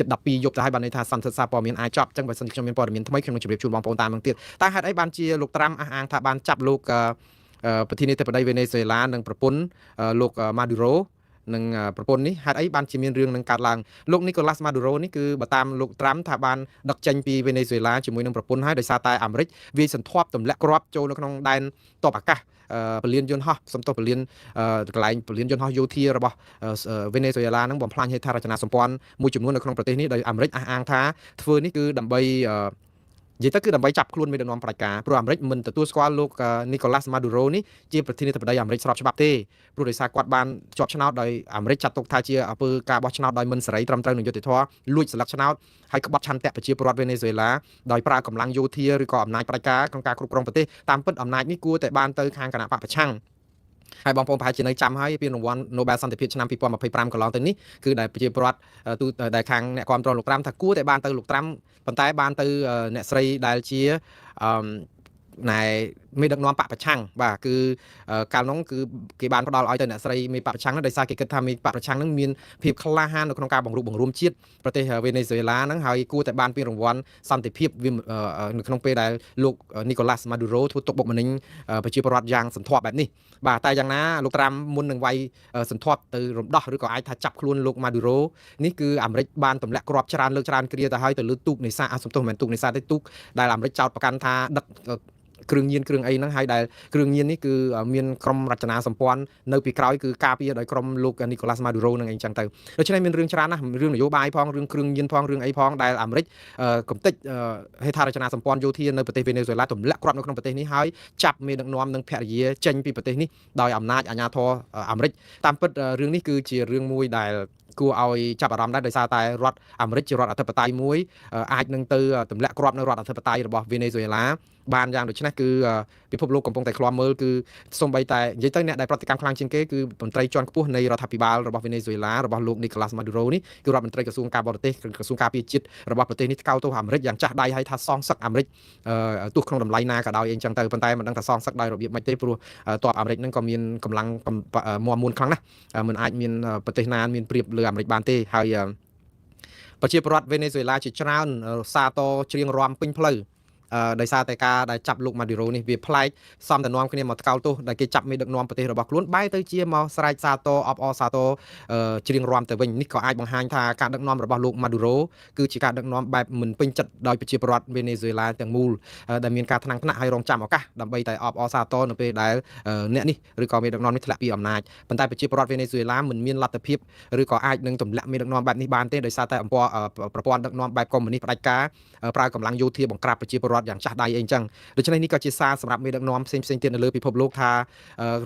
7:12យប់ទៅហើយបានន័យថាសន្និសីទសារព័ត៌មានអាចចប់អញ្ចឹងបើសិនខ្ញុំមានព័ត៌មានថ្មីខ្ញុំនឹងជម្រាបជូនបងប្អូនតាមនឹងទៀតតែហេតុអីបានជាលោកត្រាំអះអាងថាបានចាប់លោកប្រធានាធិបតី Venezuela និងប្រពន្ធលោក Maduro នឹងប្រពន្ធនេះហេតុអីបានជាមានរឿងនឹងកើតឡើងលោក Nicolas Maduro នេះគឺបើតាមលោកត្រាំថាបានដឹកចេញពី Venezuela ជាមួយនឹងប្រពន្ធហើយដោយសារតែអាមេរិកវាយសន្ធាប់ទម្លាក់គ្រាប់ចូលនៅក្នុងដែនទ័ពអាកាសពលានយន្តហោះសំទោសពលានកន្លែងពលានយន្តហោះយោធារបស់ Venezuela ហ្នឹងបំផ្លាញហេដ្ឋារចនាសម្ព័ន្ធមួយចំនួននៅក្នុងប្រទេសនេះដោយអាមេរិកអះអាងថាធ្វើនេះគឺដើម្បីនិយាយទៅគឺដើម្បីចាប់ខ្លួនមេដឹកនាំផ្ដាច់ការព្រោះអាមេរិកមិនទទួលស្គាល់លោក Nicolas Maduro នេះជាប្រធានាធិបតីអាមេរិកស្របច្បាប់ទេព្រោះដោយសារគាត់បានជាប់ឆ្នោតដោយអាមេរិកចាត់ទុកថាជាអំពើការបោះឆ្នោតដោយមិនសេរីត្រឹមត្រូវនឹងយុត្តិធម៌លួចស្លឹកឆ្នោតហើយក្បត់ឆន្ទៈប្រជាពលរដ្ឋ Venezuela ដោយប្រើកម្លាំងយោធាឬក៏អំណាចផ្ដាច់ការក្នុងការគ្រប់គ្រងប្រទេសតាមពិតអំណាចនេះគួរតែបានទៅខាងគណៈបកប្រឆាំងហើយបងប្អូនប្រហែលជានៅចាំហើយពានរង្វាន់ Nobel សន្តិភាពឆ្នាំ2025កន្លងទៅនេះគឺដែលប្រជាពលរដ្ឋដែលខាងអ្នកគ្រប់គ្រងលោកត្រាំថាគួរតែបានទៅលោកត្រាំប៉ុន្តែបានទៅអ្នកស្រីដែលជាណែមេដឹកនាំបកប្រឆាំងបាទគឺកាលនោះគឺគេបានផ្ដល់ឲ្យទៅអ្នកស្រីមេបកប្រឆាំងហ្នឹងដោយសារគេគិតថាមេបកប្រឆាំងហ្នឹងមានភាពក្លាហាននៅក្នុងការបង្រួបបង្រួមជាតិប្រទេស Venezuela ហ្នឹងហើយគួរតែបានពានរង្វាន់សន្តិភាពនៅក្នុងពេលដែលលោក Nicolas Maduro ធ្វើទុកបុកម្នេញប្រជាពលរដ្ឋយ៉ាងសន្ធាប់បែបនេះបាទតែយ៉ាងណាលោកត្រាំមុននឹងវាយសន្ធាប់ទៅរំដោះឬក៏អាចថាចាប់ខ្លួនលោក Maduro នេះគឺអាមេរិកបានទម្លាក់គ្រាប់ច្រើនលើកច្រើនគ្រាទៅហើយទៅលើទូកនេសាទសំទោសមិនមែនទូកនេសាទទេទូកដែលអាមេរិកចោទប្រកាន់ថាដឹកគ្រឿងញៀនគ្រឿងអីហ្នឹងហើយដែលគ្រឿងញៀននេះគឺមានក្រុមរចនាសម្ព័ន្ធនៅពីក្រោយគឺការពារដោយក្រុមលោក Nicolas Maduro នឹងអីចឹងទៅដូច្នេះមានរឿងច្រើនណាស់រឿងនយោបាយផងរឿងគ្រឿងញៀនផងរឿងអីផងដែលអាមេរិកកំទេចហេដ្ឋារចនាសម្ព័ន្ធយោធានៅប្រទេស Venezuela ទម្លាក់គ្រាប់នៅក្នុងប្រទេសនេះហើយចាប់មេដឹកនាំនិងភរិយាចេញពីប្រទេសនេះដោយអំណាចអាជ្ញាធរអាមេរិកតាមពិតរឿងនេះគឺជារឿងមួយដែលគួរឲ្យចាប់អារម្មណ៍ដែរដោយសារតែរដ្ឋអាមេរិកជារដ្ឋអធិបតេយ្យមួយអាចនឹងទៅទម្លាក់គ្រាប់នៅរដ្ឋអធិបតេយ្យរបស់ Venezuela បានយ៉ាងដូច្នេះគឺពិភពលោកកំពុងតែឃ្លាំមើលគឺសូម្បីតែនិយាយទៅអ្នកដែលប្រតិកម្មខ្លាំងជាងគេគឺមន្ត្រីជាន់ខ្ពស់នៃរដ្ឋាភិបាលរបស់ Venezuela របស់លោក Nicolas Maduro នេះគឺរដ្ឋមន្ត្រីក្រសួងការបរទេសក្រសួងការពារជាតិរបស់ប្រទេសនេះថ្កោលទោសអាមេរិកយ៉ាងចាស់ដៃហើយថាសងសឹកអាមេរិកទោះក្នុងតម្លៃណាក៏ដោយអីចឹងទៅប៉ុន្តែមិនដឹងថាសងសឹកដោយរបៀបម៉េចទេព្រោះតបអាមេរិកហ្នឹងក៏មានកម្លាំងមាំមួនខ្លាំងណាស់មិនអាចមានប្រទេសណាមានប្រៀបលើអាមេរិកបានទេហើយប្រជាពលរដ្ឋ Venezuela ជាច្រើនសាទរច្រៀងរាំពេញផ្លូវ ដោយសារតែការដែលចាប់លោកម៉ាឌីរ៉ូនេះវាប្លែកសំតំណមគ្នាមកថ្កោលទោសដែលគេចាប់មេដឹកនាំប្រទេសរបស់ខ្លួនបែរទៅជាមកស្រែកសាទរអបអរសាទរច្រៀងរាំទៅវិញនេះក៏អាចបង្ហាញថាការដឹកនាំរបស់លោកម៉ាឌូរ៉ូគឺជាការដឹកនាំបែបមិនពេញចិត្តដោយប្រជាពលរដ្ឋវេណេស៊ុយឡាទាំងមូលដែលមានការថ្នាំងថ្នាក់ហើយរងចាំឱកាសដើម្បីតែអបអរសាទរនៅពេលដែលអ្នកនេះឬក៏មេដឹកនាំនេះធ្លាក់ពីអំណាចប៉ុន្តែប្រជាពលរដ្ឋវេណេស៊ុយឡាមិនមានលទ្ធភាពឬក៏អាចនឹងទម្លាក់មេដឹកនាំបែបនេះបានទេដោយសារតែអំពើប្រព័ន្ធដឹកនាំបែបកុម្មុយនីសផ្ដាច់ការប្រើកម្លាំងយោធាបង្ក្រាបប្រជាពលរដ្ឋយ៉ាងចាស់ដៃអីចឹងដូច្នេះនេះក៏ជាសារសម្រាប់មេដឹកនាំផ្សេងៗទៀតនៅលើពិភពលោកថារ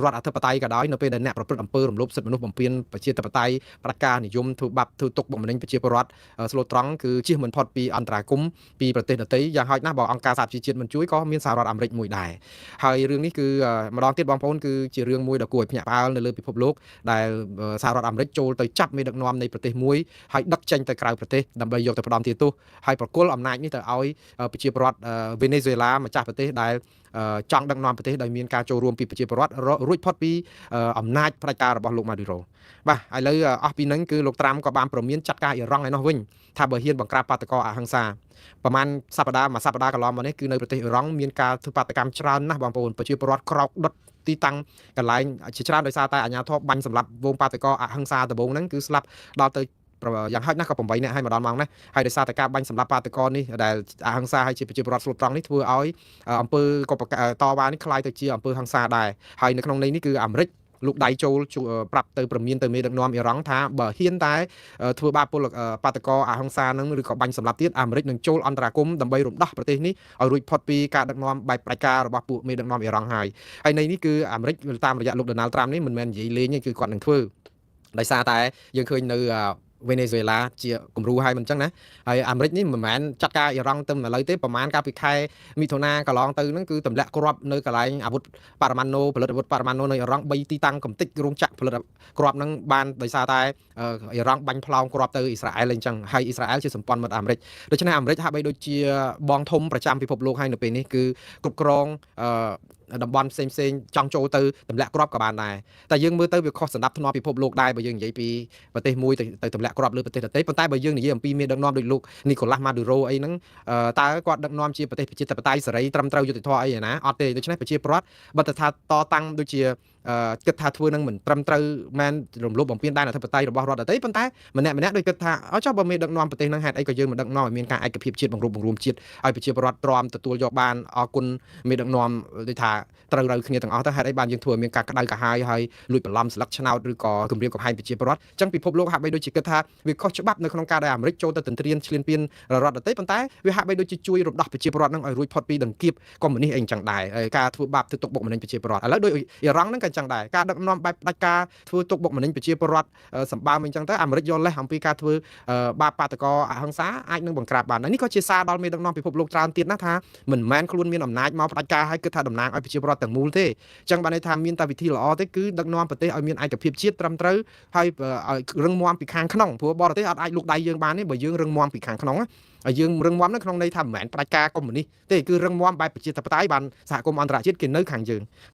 ដ្ឋអធិបតេយ្យក៏ដោយនៅពេលដែលអ្នកប្រព្រឹត្តអំពើរំលោភសិទ្ធិមនុស្សបំពានប្រជាធិបតេយ្យផ្ដាច់ការនិយមធ្វើបាបធ្វើទុកបុកម្នេញប្រជាពលរដ្ឋស្លូតត្រង់គឺជៀសមិនផុតពីអន្តរាគមន៍ពីប្រទេសដទៃយ៉ាងហោចណាស់បើអង្គការសហប្រជាជាតិមិនជួយក៏មានសហរដ្ឋអាមេរិកមួយដែរហើយរឿងនេះគឺម្ដងទៀតបងប្អូនគឺជារឿងមួយដ៏គួរឲ្យភ្ញាក់ផ្អើលនៅលើពិភពលោកដែលសហរដ្ឋអាមេរិកចូលទៅចាប់មេដឹកនាំនៃប្រទេសមួយហើយដឹកចេញទៅក្រៅប្រទេសដើម្បីយកទៅផ្ដំទាទោសហើយប្រគល់អំណាចនេះទៅឲ្យប្រជាពលរដ្ឋវេណេស៊ុយឡាម្ចាស់ប្រទេសដែលចង់ដឹកនាំប្រទេសដោយមានការចូលរួមពីប្រជាពលរដ្ឋរួចផុតពីអំណាចផ្ដាច់ការរបស់លោកម៉ាឌីរ៉ូបាទឥឡូវអស់ពីហ្នឹងគឺលោកត្រាំក៏បានព្រមានចាត់ការអ៊ីរ៉ង់ឯនោះវិញថាបើហ៊ានបង្ក្រាបបាតកោអហិង្សាប្រហែលសប្តាហ៍កន្លងមកនេះគឺនៅប្រទេសអ៊ីរ៉ង់មានការធ្វើបាតកម្មច្រើនណាស់បងប្អូនប្រជាពលរដ្ឋក្រោកដុតទីតាំងកន្លែងជាច្រើនដោយសារតែអាជ្ញាធរបាញ់សម្លាប់វងបាតកោអហិង្សាដំបូងហ្នឹងគឺស្លាប់ដល់ទៅយ៉ាងហោចណាស់ក៏8នាក់ហើយម្ដងមកណាហើយដោយសារតែការបាញ់សម្លាប់បាតកោនេះដែលអហិង្សាហើយជាប្រជាពលរដ្ឋស្លូតត្រង់នេះធ្វើឲ្យអង្គើកុបតវ៉ានេះคล้ายទៅជាអង្គើហិង្សាដែរហើយនៅក្នុងនេះគឺអាមេរិកលោកដៃចូលប្រាប់ទៅព្រមានទៅមេដឹកនាំអ៊ីរ៉ង់ថាបើហ៊ានតែធ្វើបាបពលបាតកោអហិង្សានឹងឬក៏បាញ់សម្លាប់ទៀតអាមេរិកនឹងចូលអន្តរាគមន៍ដើម្បីរំដោះប្រទេសនេះឲ្យរួចផុតពីការដឹកនាំបែបផ្ដាច់ការរបស់ពួកមេដឹកនាំអ៊ីរ៉ង់ហើយនេះគឺអាមេរិកតាមរយៈលោកដូណាល់ត្រាំនេះមិនមែននិយាយលេងទេគឺគាត់នឹងធ្វើដោយសារតែយើងឃើញនៅវេណេស៊ុយឡាជាគំរូហើយមិនអញ្ចឹងណាហើយអាមេរិកនេះមិនមែនចាត់ការអ៊ីរ៉ង់ទៅឥឡូវទេប្រហែលកាលពីខែមិថុនាកន្លងទៅហ្នឹងគឺទម្លាក់គ្រាប់នៅកន្លែងអាវុធបរមាណូផលិតអាវុធបរមាណូនៅអ៊ីរ៉ង់3ទីតាំងកំទេចរោងចក្រផលិតគ្រាប់ហ្នឹងបានដោយសារតែអ៊ីរ៉ង់បាញ់ផ្លោងគ្រាប់ទៅអ៊ីស្រាអែលអញ្ចឹងហើយអ៊ីស្រាអែលជាសម្ព័ន្ធមិត្តអាមេរិកដូច្នេះអាមេរិកហាក់បីដូចជាបងធំប្រចាំពិភពលោកហើយនៅពេលនេះគឺគ្រប់គ្រងតំបន់ផ្សេងចង់ចូលទៅទម្លាក់គ្រាប់ក៏បានដែរតែយើងមើលទៅវាខុសសម្ដាប់ធ្នាប់ពិភពលោកដែរបើយើងនិយាយពីប្រទេសមួយទៅទម្លាក់គ្រាប់លើប្រទេសដទៃប៉ុន្តែបើយើងនិយាយអំពីមេដឹកនាំដូចលោកនីកូឡាស់ម៉ាឌូរ៉ូអីហ្នឹងតើគាត់ដឹកនាំជាប្រទេសប្រជាធិបតេយ្យសេរីត្រឹមត្រូវយុត្តិធម៌អីណាអត់ទេដូច្នេះប្រជាពលរដ្ឋបើតែថាតតាំងដូចជាគិតថាធ្វើនឹងមិនត្រឹមត្រូវមែនរំលោភបំពានដែនអធិបតេយ្យរបស់រដ្ឋដទៃប៉ុន្តែម្នាក់ដូចគិតថាចុះបើមេដឹកនាំប្រទេសហ្នឹងហេតុអីក៏យើងមិនដឹកនាំឲ្យមានការឯកភាពជាតិបង្រួបបង្រួមជាតិឲ្យប្រជាពលរដ្ឋទ្រាំទទួលយកបានអរគុណមេដឹកនាំដូចថាត្រូវគ្នាទាំងអស់ទៅហេតុអីបានយើងធ្វើឲ្យមានការក្តៅក្រហាយហើយលួចបន្លំស្លឹកឆ្នោតឬក៏គម្រាមកំហែងប្រជាពលរដ្ឋអញ្ចឹងពិភពលោកហាក់បីដូចជាគិតថាវាខុសច្បាប់នៅក្នុងការដែលអាមេរិកចូលទៅទន្ទ្រានឈ្លានពានរដ្ឋដទៃប៉ុន្តែវាហាក់បីដូចជាជួយរំដោះប្រជាពលរដ្ឋហ្នឹងឲ្យរួចផុតពីដង្កៀបកុម្មុយនីសអីអញ្ចឹងដែរការធ្វើបាបធ្វើទុកបុកម្នេញប្រជាពលរដ្ឋឥឡូវដូចអ៊ីរ៉ង់ហ្នឹងក៏អញ្ចឹងដែរការដឹកនាំបែបផ្ដាច់ការធ្វើទុកបុកម្នេញប្រជាពលរដ្ឋសម្បើមអីចឹងទៅអាមេរិកយកលេសអំពីការធ្វើបាបបាតកោអហិង្សាអាចនឹងបង្ក្រាបបាននេះក៏ជាសារដល់មេដឹកនាំពិភពលោកច្រើនទៀតណាថាមិនមែនខ្លួនមានអំណាចមកផ្ដាច់ការឲ្យគិតថាតំណាងឲ្យប្រជាពលរដ្ឋទាំងមូលទេអញ្ចឹងបានន័យថាមានតែវិធីល្អទេគឺដឹកនាំប្រទេសឲ្យមានឯកភាពជាតិត្រឹមត្រូវហើយឲ្យរឹងមាំពីខាងក្នុងព្រោះបរទេសអត់អាចលូកដៃយើងបានទេបើយើងរឹងមាំពីខាងក្នុងហើយយើងរឹងមាំនៅក្នុងន័យថាមិនមែនផ្ដាច់ការកុម្មុយនីសទេគឺរឹងមាំបែបប្រជាធិបតេយ្យបានសហគមន៍អន្តរជាតិគេនៅខាងយើង